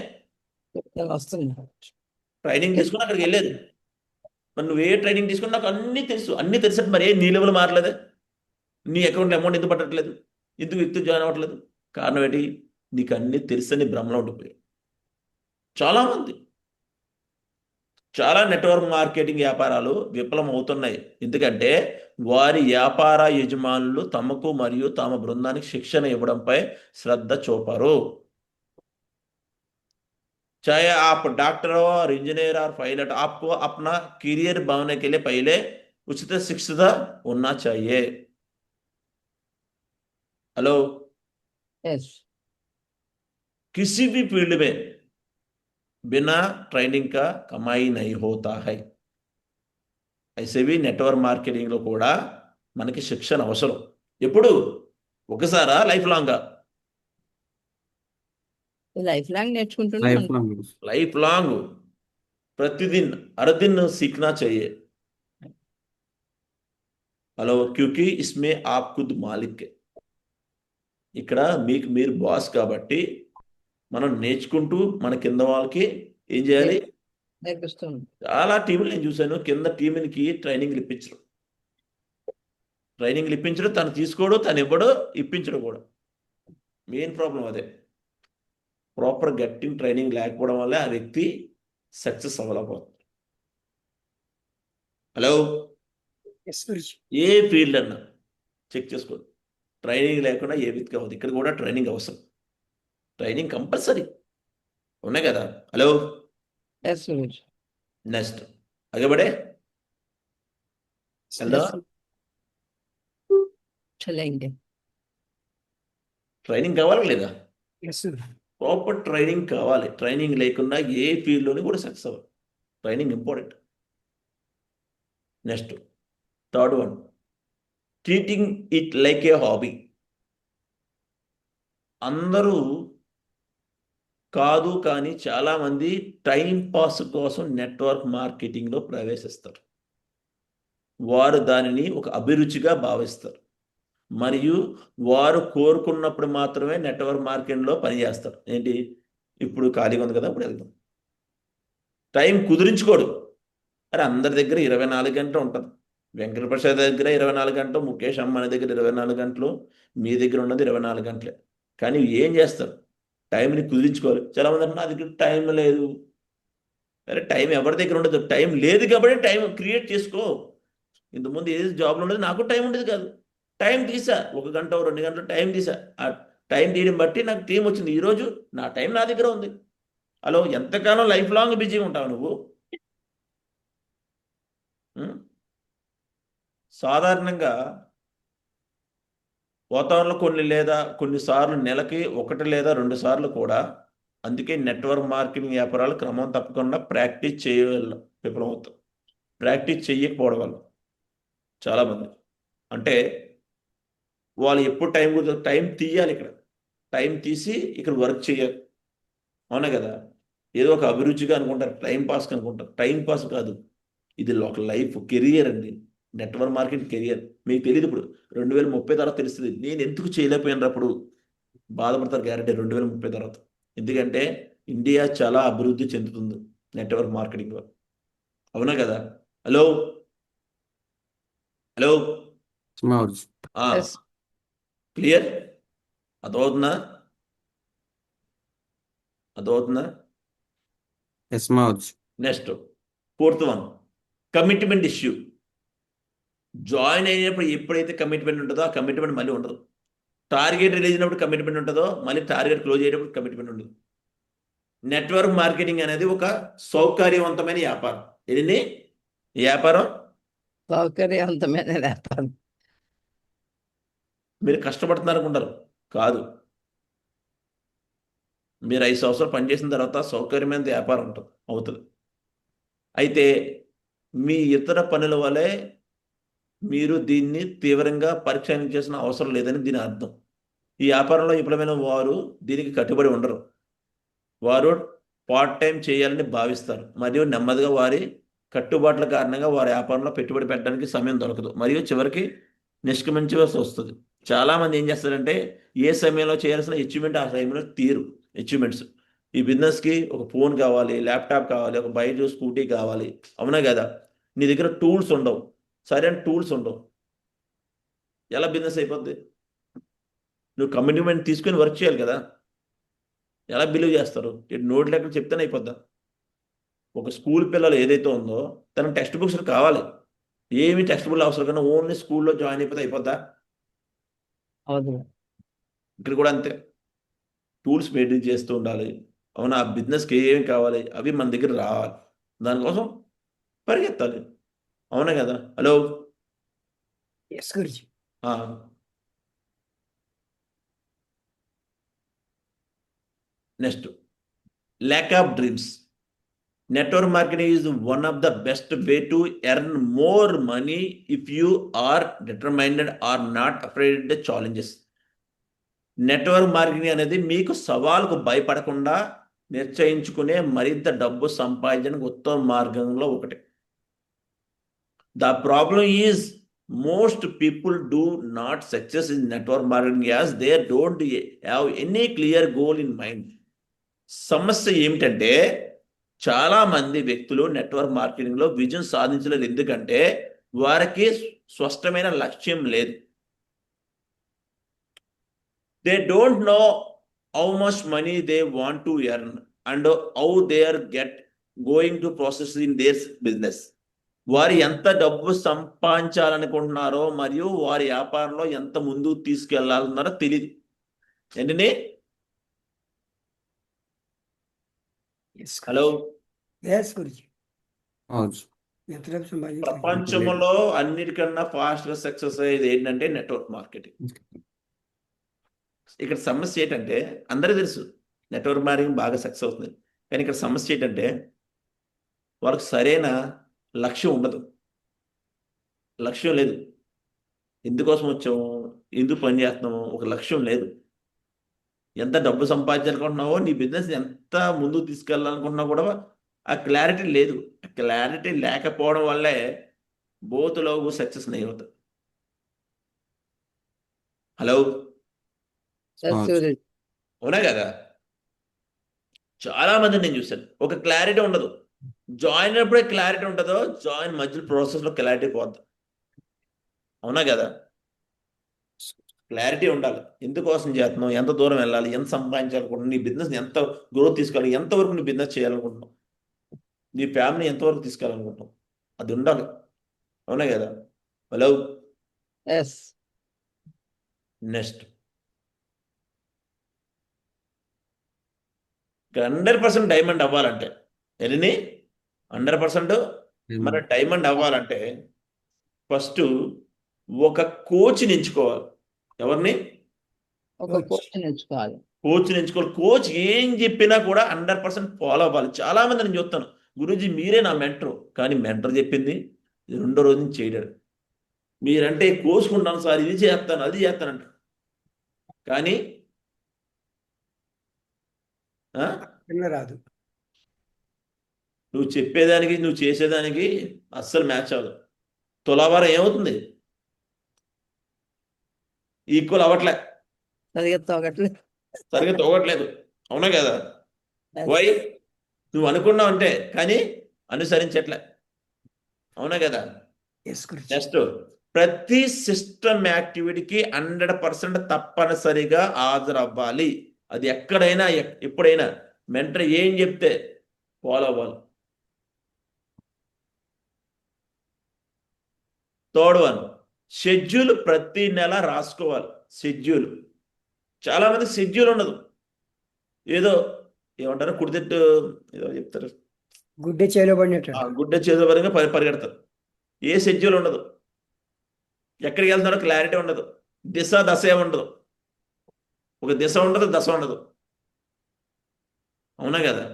అక్కడికి వెళ్ళేది. మరి నువ్వు ఏ ట్రైనింగ్ తీసుకుని నాకు అన్నీ తెలిసినట్టు మరి నీ లెవెల్ మారలేదే? నీ అకౌంట్లో అమౌంట్ ఎందుకు పట్టట్లేదు? ఎందుకు వ్యక్తి జాయిన్ అవ్వట్లేదు? కారణం ఏంటి? నీకు అన్నీ తెలుసని భ్రమలో ఉండిపోయాయి. చాలామంది చాలా నెట్వర్క్ మార్కెటింగ్ వ్యాపారాలు విఫలం అవుతున్నాయి. ఎందుకంటే వారి వ్యాపార యజమానులు తమకు మరియు తమ బృందానికి శిక్షణ ఇవ్వడంపై శ్రద్ధ చూపరు. चाहे आप डॉक्टर हो और इंजीनियर और पायलट, आपको अपना करियर बनाने के लिए पहले उचित शिक्षित होना चाहिए. हेलो. किसी भी फील्ड में बिना ट्రైనింగ్ का कमाई नहीं होता है. ऐसे भी నెట్వర్క్ మార్కెటింగ్ లో కూడా మనకి శిక్షణ అవసరం. ఎప్పుడు? ఒకసారా? లైఫ్ లాంగా? లైఫ్ లాంగ్ నేర్చుకుంటున్నాం. Life long. लाइफ लॉन्ग, प्रतिदिन हर दिन सीखना चाहिए. हेलो. क्योंकि इसमें आप खुद मालिक है. ఇక్కడ మీకు మీరు బాస్ కాబట్టి మనం నేర్చుకుంటూ మన కింద వాళ్ళకి ఏం చేయాలి? నేర్పిస్తున్నాం. చాలా టీంలు నేను చూశాను, కింద టీంకి ట్రైనింగ్లు ఇప్పించడం, తను తీసుకోవడం, తను ఇవ్వడం, ఇప్పించడం కూడా మెయిన్ ప్రాబ్లం అదే. ప్రాపర్ గట్టింగ్ ట్రైనింగ్ లేకపోవడం వల్ల ఆ వ్యక్తి సక్సెస్ అవ్వలేకపోతుంది. హలో. ఎస్ గురుజీ. ఏ ఫీల్డ్ అన్నా చెక్ చేసుకోండి, ట్రైనింగ్ లేకుండా ఏ వ్యక్తి అవ్వదు. ఇక్కడ కూడా ట్రైనింగ్ అవసరం. ట్రైనింగ్ కంపల్సరీ ఉన్నాయి కదా. హలో. నెక్స్ట్ आगे बढ़े. చలేండి. ట్రైనింగ్ కావాలా లేదా? ఎస్. ప్రాపర్ ట్రైనింగ్ కావాలి. ట్రైనింగ్ లేకుండా ఏ ఫీల్డ్లోని కూడా సక్సెస్ అవ్వాలి. Training important. Next third one, treating it like A hobby. అందరూ కాదు, కానీ చాలామంది టైం పాస్ కోసం నెట్వర్క్ మార్కెటింగ్లో ప్రవేశిస్తారు. వారు దానిని ఒక అభిరుచిగా భావిస్తారు మరియు వారు కోరుకున్నప్పుడు మాత్రమే నెట్వర్క్ మార్కెటింగ్లో పనిచేస్తారు. ఏంటి? ఇప్పుడు ఖాళీగా ఉంది కదా, ఇప్పుడు వెళ్దాం. టైం కుదిరించుకోడు. అరే అందరి దగ్గర 24 గంటలు ఉంటుంది. వెంకటప్రసాద్ దగ్గర 24 గంటలు, ముఖేష్ అంబానీ దగ్గర 24 గంటలు, మీ దగ్గర ఉన్నది 24 గంటలే. కానీ ఏం చేస్తారు? టైంని కుదిరించుకోవాలి. చాలామంది అంటే నా దగ్గర టైం లేదు. అరే టైం ఎవరి దగ్గర ఉండదు. టైం లేదు కాబట్టి టైం క్రియేట్ చేసుకో. ఇంతకుముందు ఏది జాబ్లో ఉండదు, నాకు టైం ఉండేది కాదు. టైం తీసా, 1 గంట 2 గంటలు టైం తీసా. ఆ టైం తీయడం బట్టి నాకు టీం వచ్చింది. ఈరోజు నా టైం నా దగ్గర ఉంది. హలో. ఎంతకాలం లైఫ్ లాంగ్ బిజీగా ఉంటావు నువ్వు? సాధారణంగా వాతావరణంలో కొన్నిసార్లు నెలకి 1 లేదా 2 సార్లు కూడా. అందుకే నెట్వర్క్ మార్కెటింగ్ వ్యాపారాలు క్రమం తప్పకుండా ప్రాక్టీస్ చేయగల విఫలమవుతాం. ప్రాక్టీస్ చేయకపోవడం వల్ల చాలామంది అంటే వాళ్ళు ఎప్పుడు టైం తీయాలి, ఇక్కడ టైం తీసి ఇక్కడ వర్క్ చేయాలి. అవునా కదా? ఏదో ఒక అభిరుచిగా అనుకుంటారు, టైం పాస్కి అనుకుంటారు. టైం పాస్ కాదు, ఇది ఒక లైఫ్, కెరియర్ అండి. Network marketing career. మీకు తెలియదు, ఇప్పుడు 2030 తర్వాత తెలుస్తుంది. నేను ఎందుకు చేయలేకపోయినప్పుడు బాధపడతారు గ్యారెంటీ 2030 తర్వాత. ఎందుకంటే ఇండియా చాలా అభివృద్ధి చెందుతుంది నెట్వర్క్ మార్కెటింగ్ వల్ల. అవునా కదా? Hello hello Mavuji. Yes. Clear? అర్థమవుతుందా? అర్థమవుతుందా? Yes Mavuji. Next 4th one, commitment issue. Join అయినప్పుడు ఎప్పుడైతే కమిట్మెంట్ ఉంటుందో ఆ కమిట్మెంట్ మళ్ళీ ఉండదు. టార్గెట్ రిలీజ్ అయినప్పుడు కమిట్మెంట్ ఉంటుందో మళ్ళీ టార్గెట్ క్లోజ్ అయ్యేటప్పుడు కమిట్మెంట్ ఉండదు. నెట్వర్క్ మార్కెటింగ్ అనేది ఒక సౌకర్యవంతమైన వ్యాపారం. ఇది వ్యాపారం. సౌకర్యవంతమైన వ్యాపారం. మీరు కష్టపడుతున్నారు అనుకుంటారు, కాదు. మీరు 5 సంవత్సరాలు పనిచేసిన తర్వాత సౌకర్యమైన వ్యాపారం అవుతుంది. అయితే మీ ఇతర పనుల వల్లే మీరు దీన్ని తీవ్రంగా పరీక్షించాల్సిన అవసరం లేదని దీని అర్థం. ఈ వ్యాపారంలో విఫలమైన వారు దీనికి కట్టుబడి ఉండరు. వారు పార్ట్ టైం చేయాలని భావిస్తారు మరియు నెమ్మదిగా వారి కట్టుబాట్ల కారణంగా వారి వ్యాపారంలో పెట్టుబడి పెట్టడానికి సమయం దొరకదు మరియు చివరికి నిష్క్రమించవలసి వస్తుంది. చాలామంది ఏం చేస్తారంటే ఏ సమయంలో చేయాల్సిన అచీవ్మెంట్ ఆ సమయంలో తీరు అచీవ్మెంట్స్. ఈ బిజినెస్కి ఒక ఫోన్ కావాలి, ల్యాప్టాప్ కావాలి, ఒక బైక్ స్కూటీ కావాలి. అవునా కదా? నీ దగ్గర టూల్స్ ఉండవు, సరైన టూల్స్ ఉండవు. ఎలా బిజినెస్ అయిపోద్ది? నువ్వు కమిట్మెంట్ తీసుకొని వర్క్ చేయాలి కదా. ఎలా బిలీవ్ చేస్తారు? నోట్ లెక్కలు చెప్తేనే అయిపోద్దా? ఒక స్కూల్ పిల్లలు ఏదైతే ఉందో తనకు టెక్స్ట్ బుక్స్ కావాలి. ఏమి టెక్స్ట్ బుక్లు అవసరం కన్నా ఓన్లీ స్కూల్లో జాయిన్ అయిపోతే అయిపోద్దా? అవును. ఇక్కడ కూడా అంతే, టూల్స్ మెయింటైన్ చేస్తూ ఉండాలి. అవునా? ఆ బిజినెస్కి ఏమి కావాలి అవి మన దగ్గర రావాలి, దానికోసం పరిగెత్తాలి. అవునా కదా? Hello Yes, Guruji. Next, lack of dreams. Network marketing is one of the best way to earn more money if you are determined or not afraid of the challenges. Network marketing అనేది మీకు సవాలుకు భయపడకుండా నిశ్చయించుకునే మరింత డబ్బు సంపాదించడానికి ఉత్తమ మార్గంలో ఒకటి. The problem is most people do not success in network marketing as they don't have any clear goal in mind. సమస్య ఏమిటంటే చాలా మంది వ్యక్తులు నెట్వర్క్ మార్కెటింగ్లో విజయం సాధించలేరు. ఎందుకంటే వారికి స్పష్టమైన లక్ష్యం లేదు. They don't know how much money they want to earn and how they are going to process in their business. వారు ఎంత డబ్బు సంపాదించాలనుకుంటున్నారో మరియు వారి వ్యాపారంలో ఎంత ముందుకు తీసుకెళ్లాలన్నారో తెలియదు. ఏంటండి? Yes, hello Yes, Guruji. మావుజీ. ఎంత డబ్బు సంపాదించాలి? ప్రపంచంలో అన్నిటికన్నా ఫాస్ట్గా సక్సెస్ అయ్యేది ఏంటంటే నెట్వర్క్ మార్కెటింగ్. ఇక్కడ సమస్య ఏంటంటే అందరికీ తెలుసు నెట్వర్క్ మార్కెటింగ్ బాగా సక్సెస్ అవుతుంది, కానీ ఇక్కడ సమస్య ఏంటంటే వాళ్ళకి సరైన లక్ష్యం ఉండదు. లక్ష్యం లేదు. ఎందుకోసం వచ్చాము, ఎందుకు పని చేస్తున్నాము, ఒక లక్ష్యం లేదు. ఎంత డబ్బు సంపాదించాలనుకుంటున్నావో, నీ బిజినెస్ ఎంత ముందుకు తీసుకెళ్ళాలనుకుంటున్నావు కూడా ఆ క్లారిటీ లేదు. ఆ క్లారిటీ లేకపోవడం వల్లే బోతులో సక్సెస్ అవుతుంది. హలో అవునా కదా? చాలా మంది నేను చూశాను, ఒక క్లారిటీ ఉండదు. జాయిన్ అయినప్పుడే క్లారిటీ ఉంటుందో, జాయిన్ మధ్య ప్రాసెస్లో క్లారిటీ పోద్ది. అవునా కదా? క్లారిటీ ఉండాలి. ఎందుకోసం చేస్తున్నావు, ఎంత దూరం వెళ్ళాలి, ఎంత సంపాదించాలనుకుంటున్నావు, నీ బిజినెస్ ఎంత గ్రోత్ తీసుకోవాలి, ఎంతవరకు నీ బిజినెస్ చేయాలనుకుంటున్నావు, నీ ఫ్యామిలీ ఎంతవరకు తీసుకెళ్ళాలనుకుంటున్నావు, అది ఉండాలి. అవునా కదా? Hello yes. నెక్స్ట్ 100% డైమండ్ అవ్వాలంటే ఎన్ని 100% మన డైమండ్ అవ్వాలంటే ఫస్ట్ ఒక కోచ్ని ఎంచుకోవాలి. ఎవరిని? ఒక Coach. కోచ్ ఎంచుకోవాలి. కోచ్ని ఎంచుకోవాలి. కోచ్ ఏం చెప్పినా కూడా 100% ఫాలో అవ్వాలి. చాలా మంది నేను చూస్తాను, గురూజీ మీరే నా మెంటర్, కానీ మెంటర్ చెప్పింది రెండో రోజు నుంచి చేయడాడు. మీరంటే కోసుకుంటాను సార్, ఇది చేస్తాను అది చేస్తానంట, కానీ ఆ? చిన్న రాదు. నువ్వు చెప్పేదానికి నువ్వు చేసేదానికి అస్సలు మ్యాచ్ అవ్వదు. తులాభారం ఏమవుతుంది? ఈక్వల్ అవ్వట్లే, సరిగ్గా తోగట్లేదు. సరిగ్గా తోగట్లేదు. అవునా కదా? వై? నువ్వు అనుకున్నావు అంటే, కానీ అనుసరించట్లే. అవునా కదా? ఎస్ గురుజీ. నెక్స్ట్, ప్రతి సిస్టమ్ యాక్టివిటీకి 100% తప్పనిసరిగా హాజరవ్వాలి. అది ఎక్కడైనా ఎప్పుడైనా మెంటర్ ఏం చెప్తే ఫాలో అవ్వాలి. థర్డ్ వన్, షెడ్యూల్ ప్రతి నెల రాసుకోవాలి. షెడ్యూల్. చాలా మంది షెడ్యూల్ ఉండదు, ఏదో ఏమంటారు కుడితిట్టు ఏదో చెప్తారు, గుడ్డే చేలో పడినట్టు. గుడ్డ చేతుల పరంగా పరిగెడతారు. ఏ షెడ్యూల్ ఉండదు, ఎక్కడికి వెళ్తున్నారో క్లారిటీ ఉండదు, దశ ఉండదు, ఒక దిశ ఉండదు, దశ ఉండదు. అవునా కదా?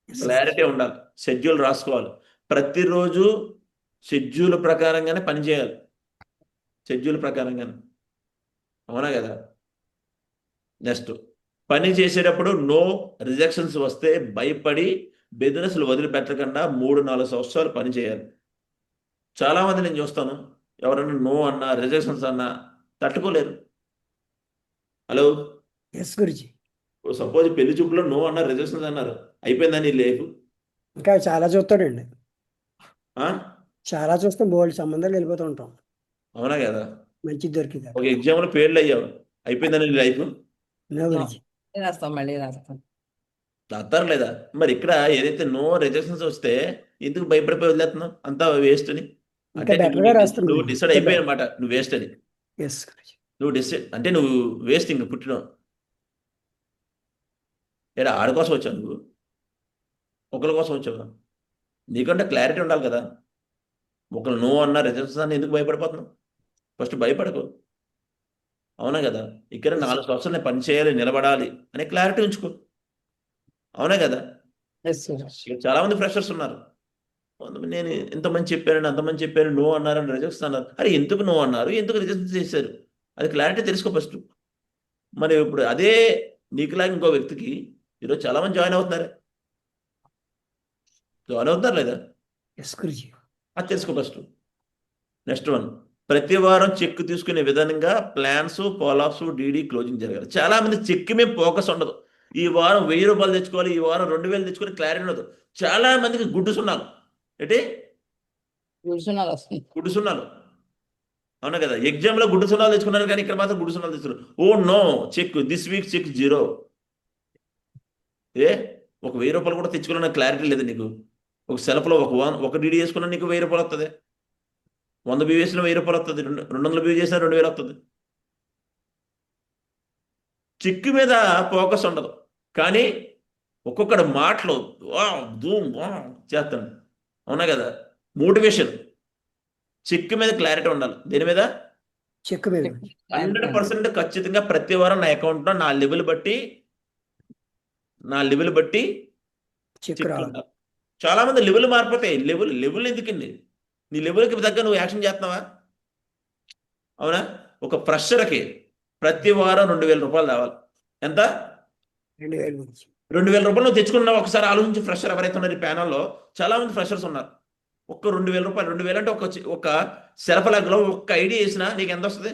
క్లారిటీ ఉండాలి. షెడ్యూల్ రాసుకోవాలి. ప్రతిరోజు షెడ్యూల్ ప్రకారంగానే పని చేయాలి. షెడ్యూల్ ప్రకారంగానే. అవునా కదా? నెక్స్ట్, పని చేసేటప్పుడు నో రిజెక్షన్స్ వస్తే భయపడి బిజినెస్లు వదిలిపెట్టకుండా 3-4 సంవత్సరాలు పని చేయాలి. చాలామంది నేను చూస్తాను, ఎవరైనా నో అన్నా రిజెక్షన్స్ అన్నా తట్టుకోలేరు. Hello, yes Guruji. సపోజ్ పెళ్లి చూపులో నో అన్నా రిజెక్షన్స్ అన్నారు, అయిపోయిందని లేపు. ఇంకా చాలా చూస్తాడండి. చాలా చూస్తాం, బోల్డ్ సంబంధాలు వెళ్ళిపోతూ ఉంటాం. అవునా కదా? మంచిది దొరికింది. ఒక ఎగ్జామ్లో ఫెయిల్ అయ్యావు, అయిపోయిందని లైఫ్. నో గురుజీ. రాస్తాం, మళ్ళీ రాస్తాం. అర్థం లేదా? మరి ఇక్కడ ఏదైతే నో రిజెక్షన్స్ వస్తే ఎందుకు భయపడిపోయి వదిలేస్తున్నావు? అంతా వేస్ట్ అని. ఇంకా అంటే better గా రాస్తాను. నువ్వు డిసైడ్ అయిపోయావు అనమాట, నువ్వు వేస్ట్ అని. ఎస్ గురుజీ. నువ్వు డిసైడ్ అంటే నువ్వు వేస్ట్, ఇంక పుట్టినావు. ఏడా ఆడి కోసం వచ్చావు, నువ్వు ఒకరి కోసం వచ్చావు. నీకంటే క్లారిటీ ఉండాలి కదా. ఒకరు నో అన్న రిజెక్షన్స్ అని ఎందుకు భయపడిపోతున్నావు? ఫస్ట్ భయపడకు. అవునా కదా? ఇక్కడ 4 సంవత్సరాలు నేను పని చేయాలి, నిలబడాలి అనే క్లారిటీ ఉంచుకో. అవునా కదా? Yes sir. ఇక్కడ చాలా మంది ఫ్రెషర్స్ ఉన్నారు. కొంతమంది నేను ఇంతమంది చెప్పాను, అంతమంది చెప్పాను, నో అన్నారని రిజెక్ట్స్ అన్నారు. అరే ఎందుకు నో అన్నారు, ఎందుకు రిజెక్ట్ చేశారు, అది క్లారిటీ తెలుసుకో ఫస్ట్. మరి ఇప్పుడు అదే నీకులాగా ఇంకో వ్యక్తికి ఈరోజు చాలా మంది జాయిన్ అవుతున్నారు లేదా? ఎస్ గురుజీ. అది తెలుసుకో ఫస్ట్. నెక్స్ట్ వన్, ప్రతి వారం చెక్ తీసుకునే విధానంగా ప్లాన్స్, ఫాలోఅప్స్, డీడీ క్లోజింగ్ జరగాలి. చాలా మంది చెక్ మీద ఫోకస్ ఉండదు. ఈ వారం 1000 రూపాయలు తెచ్చుకోవాలి, ఈ వారం 2000 తెచ్చుకొని క్లారిటీ ఉండదు. చాలా మందికి గుడ్డు సున్నాలు. ఏంటి కూర్చున్నారు వస్తుంది. గుడ్డు సున్నాలు? అవునా కదా? ఎగ్జామ్లో గుడ్డు సున్నాలు తెచ్చుకున్నారు, కానీ ఇక్కడ మాత్రం గుడ్డు సున్నాలు తెచ్చుకున్నారు. Oh no, check this week check 0. ఒక 1000 రూపాయలు కూడా తెచ్చుకున్న క్లారిటీ లేదు నీకు. ఒక సెల్ఫ్లో ఒక డీడీ వేసుకున్నా నీకు 1000 రూపాయలు వస్తుంది. 100 వ్యూ వేసినా 1000 రూపాయలు వస్తుంది. 200 వ్యూ చేసినా 2000 వస్తుంది. చిక్కు మీద ఫోకస్ ఉండదు, కానీ ఒక్కొక్కడు మాటలు చేస్తాడు. అవునా కదా? మోటివేషన్. చిక్కు మీద క్లారిటీ ఉండాలి. దేని మీద? చెక్ మీద. 100% ఖచ్చితంగా ప్రతి వారం నా అకౌంట్లో నా లెవెల్ బట్టి చెక్ చెక్ రావాలి. ఉండాలి. చాలా మంది లెవెల్ మారిపోతాయి. లెవెల్ ఎందుకండి? నీ లెవెల్కి తగ్గ నువ్వు యాక్షన్ చేస్తున్నావా? అవునా? ఒక ఫ్రెషర్కి ప్రతి వారం 2000 రూపాయలు రావాలి. ఎంత? 2000 గురుజీ. 2000 రూపాయలు నువ్వు తెచ్చుకున్నావు. ఒకసారి ఆలోచించి, ఫ్రెషర్ ఎవరైతే ఉన్నారు ఈ ప్యానల్లో చాలా మంది ఫ్రెషర్స్ ఉన్నారు. ఒక్క 2000 రూపాయలు, 2000 అంటే ఒక సెల్ఫ్ లగ్లో ఒక్క ఐడి వేసినా నీకు ఎంత వస్తుంది?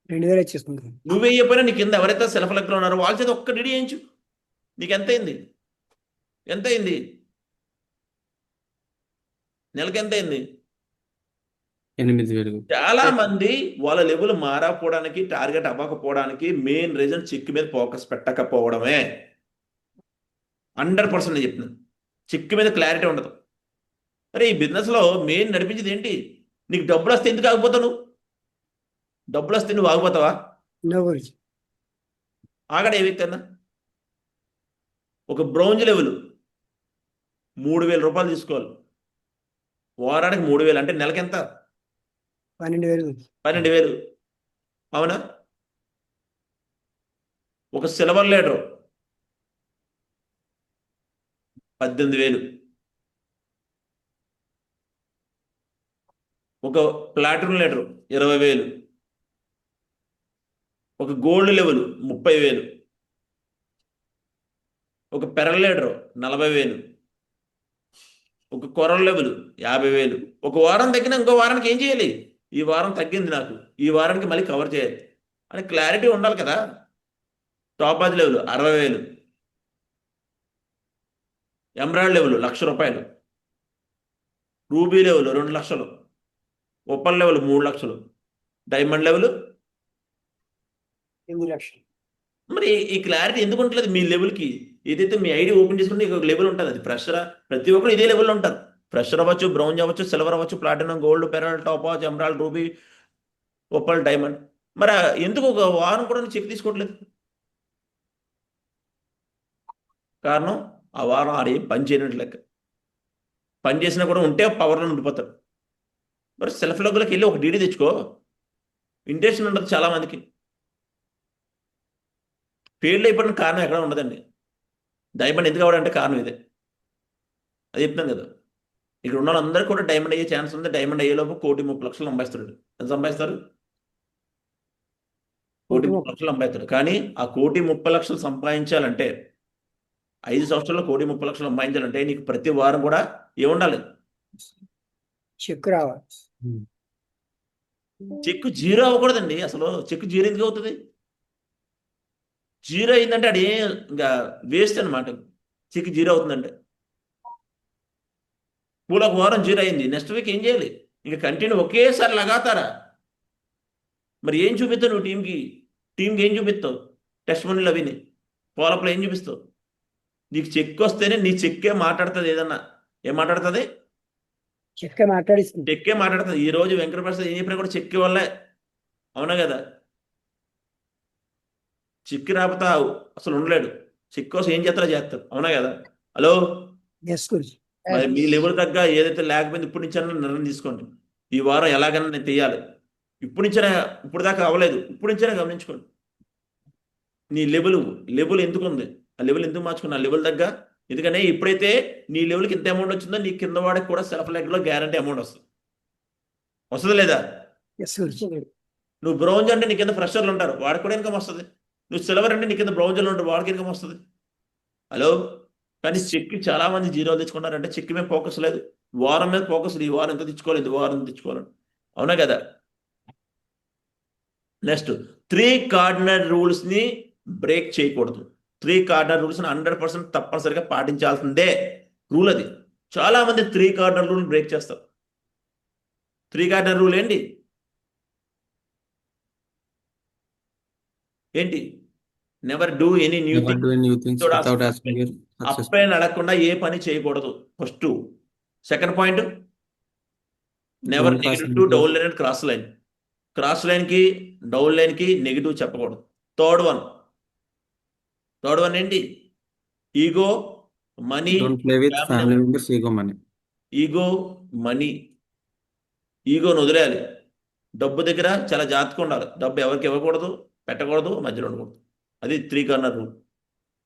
2000 వచ్చేస్తుంది. నువ్వు వేయకపోయినా నీ కింద ఎవరైతే సెల్ఫ్ లగ్లో ఉన్నారో వాళ్ళ చేత ఒక్క డిడి వేయించు. నీకు ఎంత అయింది? నెలకి ఎంత అయింది? 8,000. చాలా మంది వాళ్ళ లెవెల్ మారకపోవడానికి, టార్గెట్ అవ్వకపోవడానికి మెయిన్ రీజన్ చిక్కు మీద ఫోకస్ పెట్టకపోవడమే. 100% నేను చెప్తున్నాను. చిక్కు మీద క్లారిటీ ఉండదు. అరే ఈ బిజినెస్లో మెయిన్ నడిపించేది ఏంటి? నీకు డబ్బులు వస్తే ఎందుకు ఆగిపోతావు? నువ్వు డబ్బులు వస్తే నువ్వు ఆగిపోతావా? నో గురుజీ. ఆగడ ఏ వ్యక్తి అన్నా? ఒక బ్రౌంజ్ లెవెల్ 3000 రూపాయలు తీసుకోవాలి. వారానికి 3000 అంటే నెలకి ఎంత? 12,000 గురుజీ. 12,000. అవునా? ఒక సిల్వర్ లీడరు 18,000, ఒక ప్లాటినం లీడరు 20,000, ఒక గోల్డ్ లెవెల్ 30,000, ఒక పెరల్ లీడరు 40,000, ఒక కొరల్ లెవెల్ 50,000. ఒక వారం తగ్గిన ఇంకో వారానికి ఏం చేయాలి? ఈ వారం తగ్గింది నాకు, ఈ వారానికి మళ్ళీ కవర్ చేయాలి అని క్లారిటీ ఉండాలి కదా. Topaz level 60,000, emerald level ₹1,00,000, ruby level 2,00,000, opal level 3,00,000, diamond level. 8 లక్షలు. మరి ఈ క్లారిటీ ఎందుకు ఉండలేదు మీ లెవెల్కి? ఏదైతే మీ ఐడి ఓపెన్ చేసుకుంటే ఒక లెవెల్ ఉంటుంది, అది ఫ్రెషరా? ప్రతి ఒక్కరు ఇదే లెవెల్లో ఉంటారు. ఫ్రెషర్ అవ్వచ్చు, బ్రౌన్ అవ్వచ్చు, సిల్వర్ అవ్వచ్చు, platinum, gold, pearl, topaz, emerald, ruby, opal, diamond. మరి ఎందుకు ఒక వారం కూడా చెక్ తీసుకోవట్లేదు? కారణం ఆ వారం ఆడేం పని చేయనట్టు లెక్క. పని చేసినా కూడా ఉంటే పవర్లో ఉండిపోతాడు. మరి సెల్ఫ్ లగ్లోకి వెళ్ళి ఒక డీడీ తెచ్చుకో. ఇంటెన్షన్ ఉండదు చాలామందికి. ఫెయిల్ అయిపోయిన కారణం ఎక్కడ ఉండదండి. డైమండ్ ఎందుకు అవ్వడంటే కారణం ఇదే. అది చెప్తాను కదా, ఇక్కడ ఉన్న వాళ్ళందరికీ కూడా డైమండ్ అయ్యే ఛాన్స్ ఉంది. డైమండ్ అయ్యేలోపు 1,30,00,000 సంపాదిస్తాడు. ఎంత సంపాదిస్తారు? 1,30,00,000 సంపాదిస్తాడు. కానీ ఆ 1,30,00,000 సంపాదించాలంటే 5 సంవత్సరాల్లో 1,30,00,000 సంపాదించాలంటే నీకు ప్రతి వారం కూడా ఏముండాలి? చెక్ రావాలి. చెక్ జీరో అవ్వకూడదండి. అసలు చెక్ జీరో ఎందుకు అవుతుంది? జీరో అయిందంటే అది ఇంకా వేస్ట్ అనమాట. చెక్ జీరో అవుతుందంటే పూల ఒక వారం జీరో అయింది, నెక్స్ట్ వీక్ ఏం చేయాలి? ఇంకా కంటిన్యూ ఒకేసారి లగాతారా? మరి ఏం చూపిస్తావు నువ్వు టీంకి ఏం చూపిస్తావు? టెస్ట్ మనీలు అవిని ఫాలోఅప్లో ఏం చూపిస్తావు? నీకు చెక్ వస్తేనే నీ చెక్కే మాట్లాడుతుంది. ఏదన్నా ఏం మాట్లాడుతుంది? చెక్ మాట్లాడిస్తుంది. చెక్కే మాట్లాడుతుంది. ఈ రోజు వెంకటప్రసాద్ ఏం చెప్పినా కూడా చెక్కి వల్లే, అవునా కదా? చెక్కి రాకపోతే అసలు ఉండలేడు. చెక్ కోసం ఏం చేస్తాడు, అవునా కదా? Hello, yes Guruji. మరి మీ లెవెల్ తగ్గ ఏదైతే లేకపోయింది ఇప్పుడు నుంచైనా నిర్ణయం తీసుకోండి. ఈ వారం ఎలాగైనా నేను తీయాలి. ఇప్పుడు నుంచైనా, ఇప్పుడు దాకా అవ్వలేదు, ఇప్పుడు నుంచైనా గమనించుకోండి. నీ లెవెల్ ఎందుకు ఉంది, ఆ లెవెల్ ఎందుకు మార్చుకున్నా, ఆ లెవెల్ తగ్గ. ఎందుకంటే ఎప్పుడైతే నీ లెవెల్కి ఎంత అమౌంట్ వచ్చిందో నీ కింద వాడికి కూడా సెల్ఫ్ లెగ్లో గ్యారంటీ అమౌంట్ వస్తుంది లేదా? ఎస్ గురుజీ. నువ్వు బ్రౌంజ్ అంటే నీ కింద ఫ్రెషర్లు ఉంటారు, వాడికి కూడా ఇన్కమ్ వస్తుంది. నువ్వు సిల్వర్ అంటే నీ కింద బ్రౌంజ్లు ఉంటారు, వాడికి ఇన్కమ్ వస్తుంది. హలో, కానీ చెక్కి చాలా మంది జీరోలు తెచ్చుకున్నారంటే చెక్కి మీద ఫోకస్ లేదు, వారం మీద ఫోకస్. ఈ వారం ఎంత తెచ్చుకోవాలి, ఇది వారం తెచ్చుకోవాలి, అవునా కదా? నెక్స్ట్ 3 కార్డినల్ రూల్స్ని బ్రేక్ చేయకూడదు. 3 కార్డినల్ రూల్స్ని 100% తప్పనిసరిగా పాటించాల్సిందే రూల్ అది. చాలా మంది 3 కార్డినల్ రూల్ బ్రేక్ చేస్తారు. 3 కార్డినల్ రూల్ ఏంటి? Never do any new Never do any new things without asking your success. Upline అడగకుండా ఏ పని చేయకూడదు first. Second point, never Don't cross negative to limits. Down line and cross line. Cross లైన్కి down లైన్కి negative చెప్పకూడదు. Third one ఏంటి? Ego, money, Don't play with family members' ego money. Ego, money. ఈగోను వదిలేయాలి. డబ్బు దగ్గర చాలా జాగ్రత్తగా ఉండాలి. డబ్బు ఎవరికి ఇవ్వకూడదు, పెట్టకూడదు, మధ్యలో ఉండకూడదు. అది 3 కార్నర్ రూల్,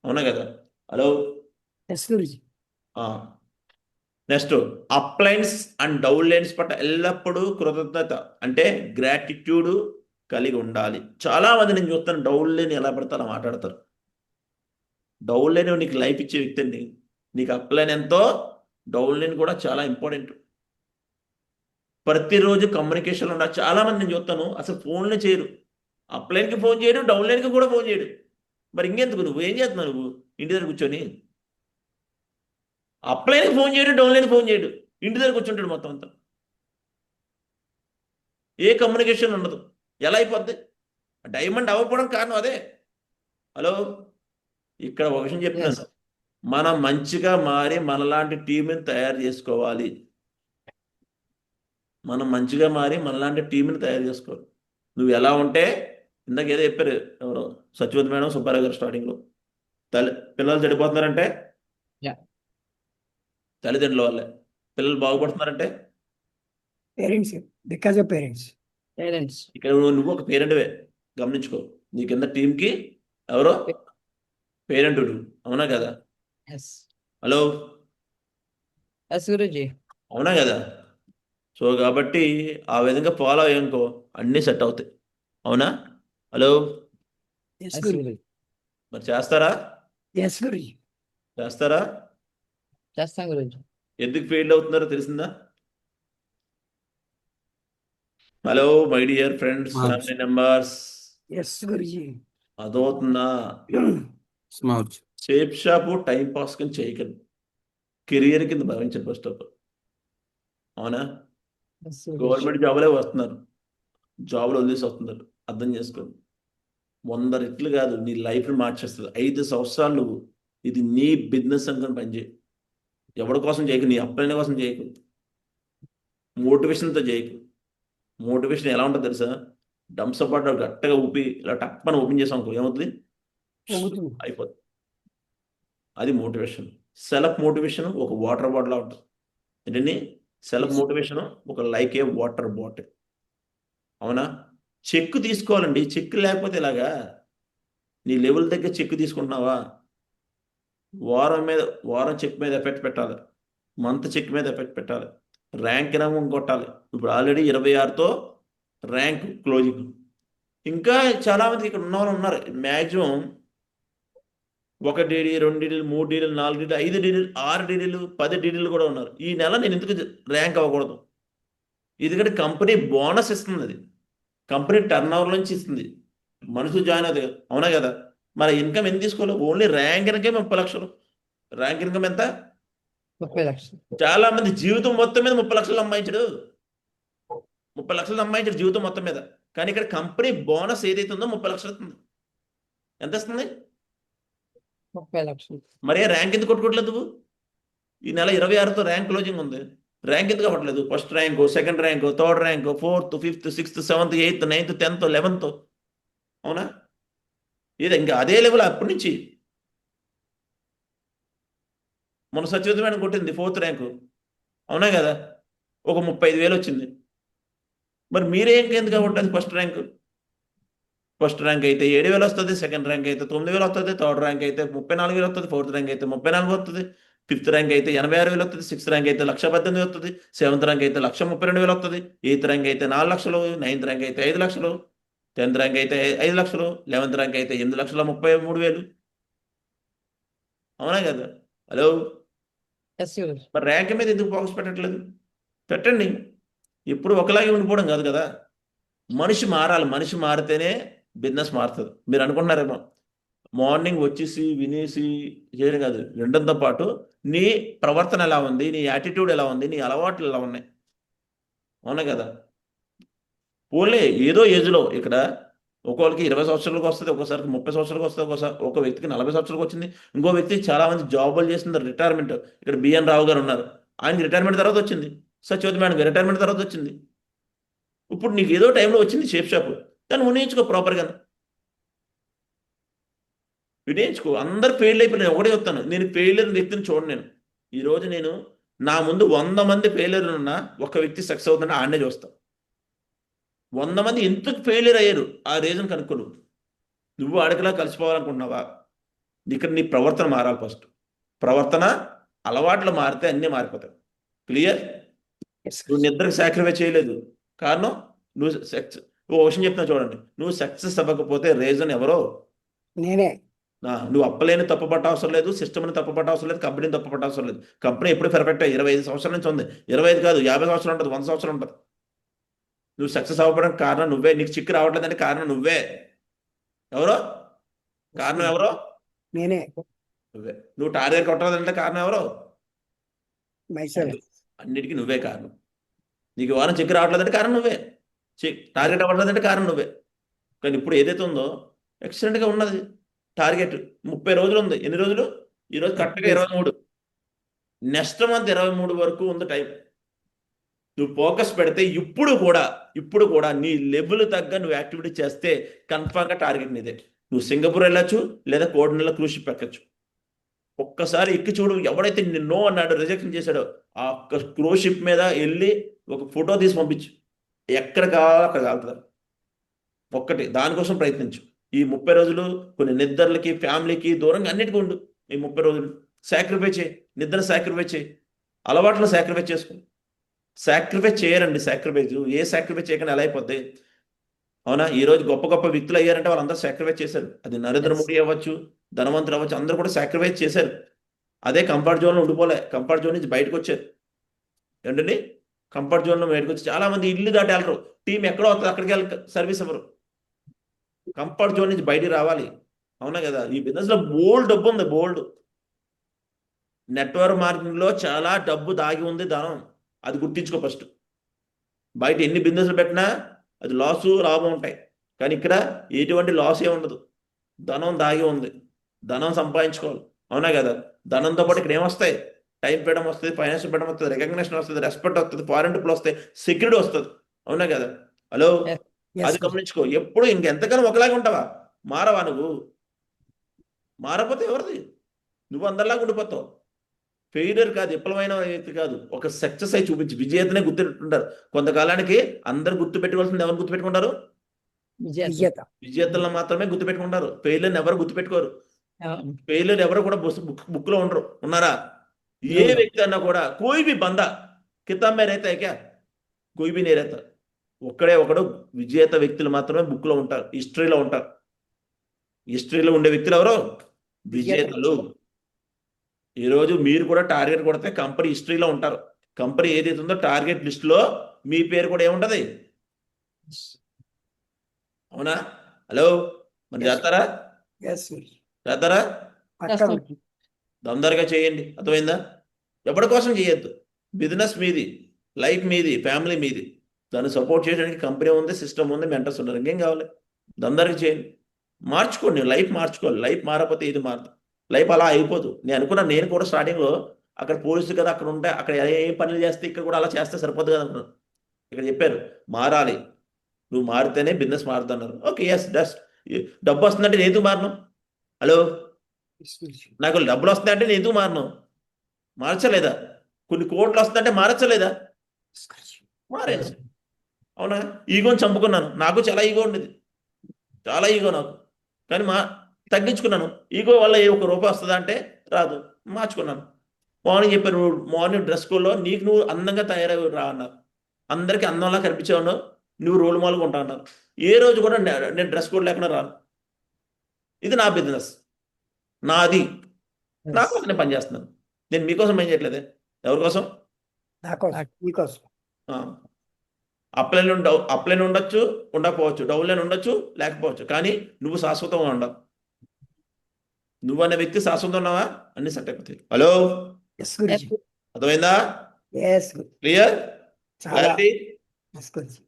అవునా కదా? Hello, yes Guruji. Next uplines and down lines పట్ల ఎల్లప్పుడూ కృతజ్ఞత అంటే గ్రాటిట్యూడ్ కలిగి ఉండాలి. చాలా మంది నేను చూస్తాను డౌన్ లైన్ ఎలా పడతారో మాట్లాడతారు. డౌన్ లైన్ నీకు లైఫ్ ఇచ్చే వ్యక్తి అండి. నీకు అప్లైన్ ఎంతో, డౌన్ లైన్ కూడా చాలా ఇంపార్టెంట్. ప్రతిరోజు కమ్యూనికేషన్ ఉండాలి. చాలా మంది నేను చూస్తాను అసలు ఫోన్లు చేయరు. అప్లైన్కి ఫోన్ చేయడు, డౌన్ లైన్కి కూడా ఫోన్ చేయడు. మరి ఇంకెందుకు, నువ్వు ఏం చేస్తున్నావు? నువ్వు ఇంటి దగ్గర కూర్చొని అప్లైన్కి ఫోన్ చేయడు, డౌన్ లైన్కి ఫోన్ చేయడు, ఇంటి దగ్గర కూర్చుంటాడు మొత్తం అంతా. ఏ కమ్యూనికేషన్ ఉండదు. ఎలా అయిపోద్ది? డైమండ్ అవ్వకపోవడం కారణం అదే. హలో, ఇక్కడ ఒక విషయం చెప్తున్నాను. మనం మంచిగా మారి మనలాంటి టీంని తయారు చేసుకోవాలి. మనం మంచిగా మారి మనలాంటి టీంని తయారు చేసుకోవాలి. నువ్వు ఎలా ఉంటే, ఇందాక ఏదో చెప్పారు ఎవరో సత్యవతి మేడం, సుబ్బారావు గారు స్టార్టింగ్లో, పిల్లలు చెడిపోతున్నారంటే Yeah. తల్లిదండ్రుల వల్లే. పిల్లలు బాగుపడుతున్నారంటే parents, because of parents. Parents. ఇక్కడ నువ్వు ఒక పేరెంట్వే, గమనించుకో. నీ కింద టీంకి ఎవరో పేరెంటుడు, అవునా కదా? Yes hello, yes Guruji. అవునా కదా? సో కాబట్టి ఆ విధంగా ఫాలో అయ్యానుకో అన్నీ సెట్ అవుతాయి. అవునా? Hello, yes yes Guruji. Guruji. మరి చేస్తారా? ఎస్ గురుజీ. చేస్తారా? చేస్తాం గురుజీ. ఎందుకు ఫెయిల్ అవుతున్నారో తెలిసిందా? Hello my dear friends, family members, yes Guruji. అదవుతుందా? స్మౌచ్. షేప్ షాపు టైం పాస్ కింద చేయకండి, కెరియర్ కింద భావించండి ఫస్ట్ ఆఫ్ ఆల్. అవునా? ఎస్ గురుజీ. గవర్నమెంట్ జాబులే వస్తున్నారు, జాబులు వదిలేసి వస్తున్నారు. అర్థం చేసుకోండి. 100 రెట్లు కాదు, నీ లైఫ్ని మార్చేస్తుంది. 5 సంవత్సరాలు నువ్వు ఇది నీ బిజినెస్ అనుకుని పనిచేయి. ఎవరి కోసం చేయకు, నీ అప్లైన కోసం చేయకు, మోటివేషన్తో చేయకు. మోటివేషన్ ఎలా ఉంటుంది తెలుసా? డంప్స్ పాటు గట్టగా ఊపి ఇలా టప్పని ఓపెన్ చేసాం అనుకో ఏమవుతుంది? అవుతుంది. అయిపోతుంది. అది మోటివేషన్. సెల్ఫ్ మోటివేషన్ ఒక వాటర్ బాటిల్ ఉంటుంది. ఏంటండి? సెల్ఫ్ మోటివేషన్ ఒక లైక్ ఏ వాటర్ బాటిల్. అవునా? చెక్ తీసుకోవాలండి. చెక్ లేకపోతే ఇలాగా నీ లెవెల్ దగ్గర చెక్ తీసుకుంటున్నావా? వారం చెక్ మీద ఎఫెక్ట్ పెట్టాలి, మంత్ చెక్ మీద ఎఫెక్ట్ పెట్టాలి, ర్యాంక్ రంగం కొట్టాలి. ఇప్పుడు ఆల్రెడీ 26తో ర్యాంక్ క్లోజింగ్. ఇంకా చాలామంది ఇక్కడ ఉన్న వాళ్ళు ఉన్నారు. మ్యాక్సిమం 1 డీడీ 2 డీడీలు 3 డీడీలు 4 డీడీలు 5 డీడీలు 6 డీడీలు 10 డీడీలు కూడా ఉన్నారు. ఈ నెల నేను ఎందుకు ర్యాంక్ అవ్వకూడదు? ఎందుకంటే కంపెనీ బోనస్ ఇస్తుంది, అది కంపెనీ టర్న్ ఓవర్ నుంచి ఇస్తుంది, మనుషులు జాయిన్ అవుతుంది కదా. అవునా కదా? మరి ఇన్కమ్ ఎంత తీసుకోవాలి? ఓన్లీ ర్యాంక్ ఇన్కమే 30 లక్షలు. ర్యాంక్ ఇన్కమ్ ఎంత? 30 లక్షలు. చాలా మంది జీవితం మొత్తం మీద 30 లక్షలు సంపాదించాడు, 30 లక్షలు సంపాదించాడు జీవితం మొత్తం మీద. కానీ ఇక్కడ కంపెనీ బోనస్ ఏదైతే ఉందో 30 లక్షలు ఇస్తుంది. ఎంత ఇస్తుంది? 30 లక్షలు. మరి ర్యాంక్ ఎందుకు కొట్టుకోవట్లేదు నువ్వు? ఈ నెల 26తో ర్యాంక్ క్లోజింగ్ ఉంది. ర్యాంక్ ఎందుకు అవ్వట్లేదు? First rank, second rank, third rank, 4th 5th 6th 7th 8th 9th 10th 11th. అవునా? ఇది ఇంకా అదే లెవెల్ అప్పటి నుంచి. మన సత్యవతి మేడం కొట్టింది 4th ర్యాంకు. అవునా కదా? ఒక 35,000 వచ్చింది. మరి మీరే ఎందుకు అవ్వట్లేదు ఫస్ట్ ర్యాంకు? ఫస్ట్ ర్యాంక్ అయితే 7,000 వస్తుంది, సెకండ్ ర్యాంక్ అయితే 9,000 వస్తుంది, థర్డ్ ర్యాంక్ అయితే 34,000 వస్తుంది, ఫోర్త్ ర్యాంక్ అయితే 34 వస్తుంది, ఫిఫ్త్ ర్యాంక్ అయితే 86,000 వస్తుంది, సిక్స్త్ ర్యాంక్ అయితే 1,18,000 వస్తుంది, సెవెంత్ ర్యాంక్ అయితే 1,32,000 వస్తుంది, ఎయిత్ ర్యాంక్ అయితే 4 లక్షలు, నైన్త్ ర్యాంక్ అయితే 5 లక్షలు, 10th ర్యాంక్ అయితే 5 లక్షలు, 11th ర్యాంక్ అయితే 8,33,000. అవునా కదా? Hello, yes Guruji. మరి ర్యాంక్ మీద ఎందుకు ఫోకస్ పెట్టట్లేదు? పెట్టండి. ఎప్పుడు ఒకలాగే ఉండిపోవడం కాదు కదా. మనిషి మారాలి, మనిషి మారితేనే బిజినెస్ మారుతుంది. మీరు అనుకుంటున్నారేమో మార్నింగ్ వచ్చేసి వినేసి చేయడం కాదు, వినడంతో పాటు నీ ప్రవర్తన ఎలా ఉంది, నీ యాటిట్యూడ్ ఎలా ఉంది, నీ అలవాట్లు ఎలా ఉన్నాయి. అవునా కదా? పోలే ఏదో ఏజ్లో ఇక్కడ ఒక్కొక్కరికి 20 సంవత్సరాలకు వస్తుంది, ఒక్కోసారికి 30 సంవత్సరాలకు వస్తుంది, ఒక వ్యక్తికి 40 సంవత్సరాలకు వచ్చింది, ఇంకో వ్యక్తి చాలా మంది జాబులు చేసిన రిటైర్మెంట్. ఇక్కడ బిఎన్ రావు గారు ఉన్నారు, ఆయనకి రిటైర్మెంట్ తర్వాత వచ్చింది. సత్యవతి మేడం గారు రిటైర్మెంట్ తర్వాత వచ్చింది. ఇప్పుడు నీకు ఏదో టైంలో వచ్చింది షేప్ షాప్, దాన్ని వినియోగించుకో ప్రాపర్గా, వినియోగించుకో. అందరు ఫెయిల్ అయిపోయి ఒకటే చెప్తాను, నేను ఫెయిలియర్ వ్యక్తిని చూడండి. నేను ఈరోజు నేను నా ముందు 100 మంది ఫెయిలియర్ ఉన్నా ఒక వ్యక్తి సక్సెస్ అవుతుంటే ఆడనే చూస్తాను. 100 మంది ఎందుకు ఫెయిలియర్ అయ్యారు ఆ రీజన్ కనుక్కోను. నువ్వు అడగలా కలిసిపోవాలనుకుంటున్నావా? ఇక్కడ నీ ప్రవర్తన మారాలి ఫస్ట్. ప్రవర్తన అలవాట్లు మారితే అన్నీ మారిపోతాయి. క్లియర్? నువ్వు నిద్రకు సాక్రిఫైస్ చేయలేదు, కారణం నువ్వు సక్సెస్. ఓ విషయం చెప్తున్నా చూడండి, నువ్వు సక్సెస్ అవ్వకపోతే రీజన్ ఎవరో నేనే. నువ్వు అప్పలేని తప్పుపట్ట అవసరం లేదు, సిస్టమ్ని తప్పుపట్ట అవసరం లేదు, కంపెనీని తప్పుపట్ట అవసరం లేదు. కంపెనీ ఎప్పుడు పర్ఫెక్ట్ 25 సంవత్సరాల నుంచి ఉంది, 25 కాదు 50 సంవత్సరాలు ఉంటుంది, 100 సంవత్సరాలు ఉంటుంది. నువ్వు సక్సెస్ అవ్వడానికి కారణం నువ్వే. నీకు చిక్కు రావట్లేదంటే కారణం నువ్వే. ఎవరో కారణం ఎవరో నేనే. నువ్వే. నువ్వు టార్గెట్ కొట్టలేదంటే కారణం ఎవరో మైసెల్ఫ్. అన్నిటికీ నువ్వే కారణం. నీకు ఈ వారం చిక్కు రావట్లేదంటే కారణం నువ్వే, టార్గెట్ అవ్వట్లేదంటే కారణం నువ్వే. కానీ ఇప్పుడు ఏదైతే ఉందో ఎక్సలెంట్గా ఉన్నది. టార్గెట్ 30 రోజులు ఉంది. ఎన్ని రోజులు? ఈరోజు కరెక్ట్గా 23. నెక్స్ట్ మంత్ 23 వరకు ఉంది టైం. నువ్వు ఫోకస్ పెడితే ఇప్పుడు కూడా నీ లెవెల్ తగ్గ నువ్వు యాక్టివిటీ చేస్తే కన్ఫామ్గా టార్గెట్ నీదే. నువ్వు సింగపూర్ వెళ్ళచ్చు, లేదా కోడినెల క్రూజ్ షిప్ ఎక్కచ్చు. ఒక్కసారి ఎక్కి చూడు, ఎవడైతే నిన్ను నో అన్నాడో, రిజెక్షన్ చేశాడో, ఆ క్రూజ్ షిప్ మీద వెళ్ళి ఒక ఫోటో తీసి పంపించు. ఎక్కడ కావాలో అక్కడ కాలుతుంది. ఒక్కటి దానికోసం ప్రయత్నించు. ఈ 30 రోజులు కొన్ని నిద్రలకి ఫ్యామిలీకి దూరంగా అన్నిటికీ ఉండు. ఈ 30 రోజులు సాక్రిఫైస్ చేయి, నిద్ర సాక్రిఫైస్ చేయి, అలవాట్లు సాక్రిఫైస్ చేసుకో. సాక్రిఫైస్ చేయరండి. సాక్రిఫైస్ ఏ సాక్రిఫైస్ చేయకుండా ఎలా అయిపోద్ది? అవునా? ఈ రోజు గొప్ప గొప్ప వ్యక్తులు అయ్యారంటే వాళ్ళందరూ సాక్రిఫైస్ చేశారు. అది నరేంద్ర మోడీ అవ్వచ్చు, ధనవంతులు అవ్వచ్చు, అందరూ కూడా సాక్రిఫైస్ చేశారు. అదే కంఫర్ట్ జోన్లో ఉండిపోలే, కంఫర్ట్ జోన్ నుంచి బయటకు వచ్చారు. ఏంటండి? కంఫర్ట్ జోన్లో బయటకు వచ్చి చాలా మంది ఇల్లు దాటి వెళ్ళరు. టీం ఎక్కడో వస్తుంది అక్కడికి వెళ్ళి సర్వీస్ ఇవ్వరు. కంఫర్ట్ జోన్ నుంచి బయటికి రావాలి. అవునా కదా? ఈ బిజినెస్లో బోల్డ్ డబ్బు ఉంది, బోల్డ్. నెట్వర్క్ మార్కెటింగ్లో చాలా డబ్బు దాగి ఉంది, ధనం. అది గుర్తించుకో ఫస్ట్. బయట ఎన్ని బిజినెస్లు పెట్టినా అది లాసు లాభం ఉంటాయి, కానీ ఇక్కడ ఎటువంటి లాస్ ఏ ఉండదు. ధనం దాగి ఉంది, ధనం సంపాదించుకోవాలి. అవునా కదా? ధనంతో పాటు ఇక్కడ ఏమొస్తాయి? టైం ఫ్రీడమ్ వస్తుంది, ఫైనాన్షియల్ ఫ్రీడమ్ వస్తుంది, రికగ్నిషన్ వస్తుంది, రెస్పెక్ట్ వస్తుంది, ఫారెన్ పీపుల్ వస్తాయి, సెక్యూరిటీ వస్తుంది. అవునా కదా? హలో, Yes, అది sir. గమనించుకో. ఎప్పుడు ఇంకెంతకాలం ఒకలాగా ఉంటావా? మారవా నువ్వు? మారపోతే ఎవరిది? నువ్వు అందరిలాగా ఉండిపోతావు. ఫెయిలియర్ కాదు, విఫలమైన వ్యక్తి కాదు, ఒక సక్సెస్ అయి చూపించి విజేతనే గుర్తుపెట్టుకుంటారు. కొంతకాలానికి అందరు గుర్తుపెట్టుకోవాల్సింది ఎవరు గుర్తుపెట్టుకుంటారు? విజేత. విజేత. విజేతలను మాత్రమే గుర్తుపెట్టుకుంటారు. ఫెయిలియర్ని ఎవరు గుర్తుపెట్టుకోరు. ఆ, ఫెయిలియర్ ఎవరు కూడా బుక్ లో ఉండరు. ఉన్నారా? ఏ వ్యక్తి అన్నా కూడా కోయి బి బందా కితాబ్ మే రేతా హై క్యా? కోయి బి నే రేతా. ఒక్కడే ఒకడు విజేత వ్యక్తులు మాత్రమే బుక్ లో ఉంటారు, హిస్టరీలో ఉంటారు. హిస్టరీలో ఉండే వ్యక్తులు ఎవరు? విజేతలు. ఈరోజు మీరు కూడా టార్గెట్ కొడితే కంపెనీ హిస్టరీలో ఉంటారు. కంపెనీ ఏదైతే ఉందో టార్గెట్ లిస్ట్ లో మీ పేరు కూడా ఏముంటది? అవునా? హలో, మరి చేస్తారా? Yes, sir. చేస్తారా? పక్కా చేస్తాం. ఉంటుంది. తొందరగా చేయండి. అర్థమైందా? ఎవరి కోసం చేయొద్దు. బిజినెస్ మీది, లైఫ్ మీది, ఫ్యామిలీ మీది. దాన్ని సపోర్ట్ చేయడానికి కంపెనీ ఉంది, సిస్టమ్ ఉంది, మెంటర్స్ ఉన్నారు. ఇంకేం కావాలి? తొందరగా చేయండి. మార్చుకోండి, లైఫ్ మార్చుకోవాలి. లైఫ్ మారకపోతే ఇది మారదు. లైఫ్ అలా అయిపోదు. నేను అనుకున్నాను, నేను కూడా స్టార్టింగ్లో అక్కడ పోలీసు కదా, అక్కడ ఉంటే అక్కడ ఏ పనులు చేస్తే ఇక్కడ కూడా అలా చేస్తే సరిపోదు కదా అనుకున్నాను. ఇక్కడ చెప్పారు మారాలి, నువ్వు మారితేనే బిజినెస్ మారుతున్నారు. ఓకే, ఎస్, డస్ట్. డబ్బు వస్తుందంటే నేను ఎందుకు మారను? Hello, Yes, sir. నాకు డబ్బులు వస్తాయంటే నేను ఎందుకు మారను? మార్చలేదా? కొన్ని కోట్లు వస్తుందంటే మారచ్చలేదా? మారేసి. అవునా? ఈగోని చంపుకున్నాను. నాకు చాలా ఈగో ఉండేది, చాలా ఈగో నాకు. కానీ తగ్గించుకున్నాను. ఈగో వల్ల ఏ ఒక రూపాయి వస్తుందా అంటే రాదు, మార్చుకున్నాను. మార్నింగ్ చెప్పారు, నువ్వు మార్నింగ్ డ్రెస్ కోడ్లో నీకు నువ్వు అందంగా తయారై రా అన్నారు. అందరికీ అందంలా కనిపించావు, నువ్వు రోల్ మోడల్గా ఉంటా అన్నారు. ఏ రోజు కూడా నేను డ్రెస్ కోడ్ లేకుండా రాను. ఇది నా బిజినెస్, నాది. నా కోసం నేను పనిచేస్తున్నాను. నేను మీకోసం పని చేయట్లేదే. ఎవరి కోసం? నా కోసం, మీకోసం. అప్లైన్ ఉండొచ్చు, ఉండకపోవచ్చు, డౌన్ లైన్ ఉండొచ్చు, లేకపోవచ్చు, కానీ నువ్వు శాశ్వతంగా ఉండవు. నువ్వు అనే వ్యక్తి శాశ్వతం ఉన్నావా? అన్ని సెట్ అయిపోతాయి. Hello, Yes, Guruji. అర్థమైందా? Yes, గురు. క్లియర్? చాలా. క్లారిటీ? Yes, గురుజీ.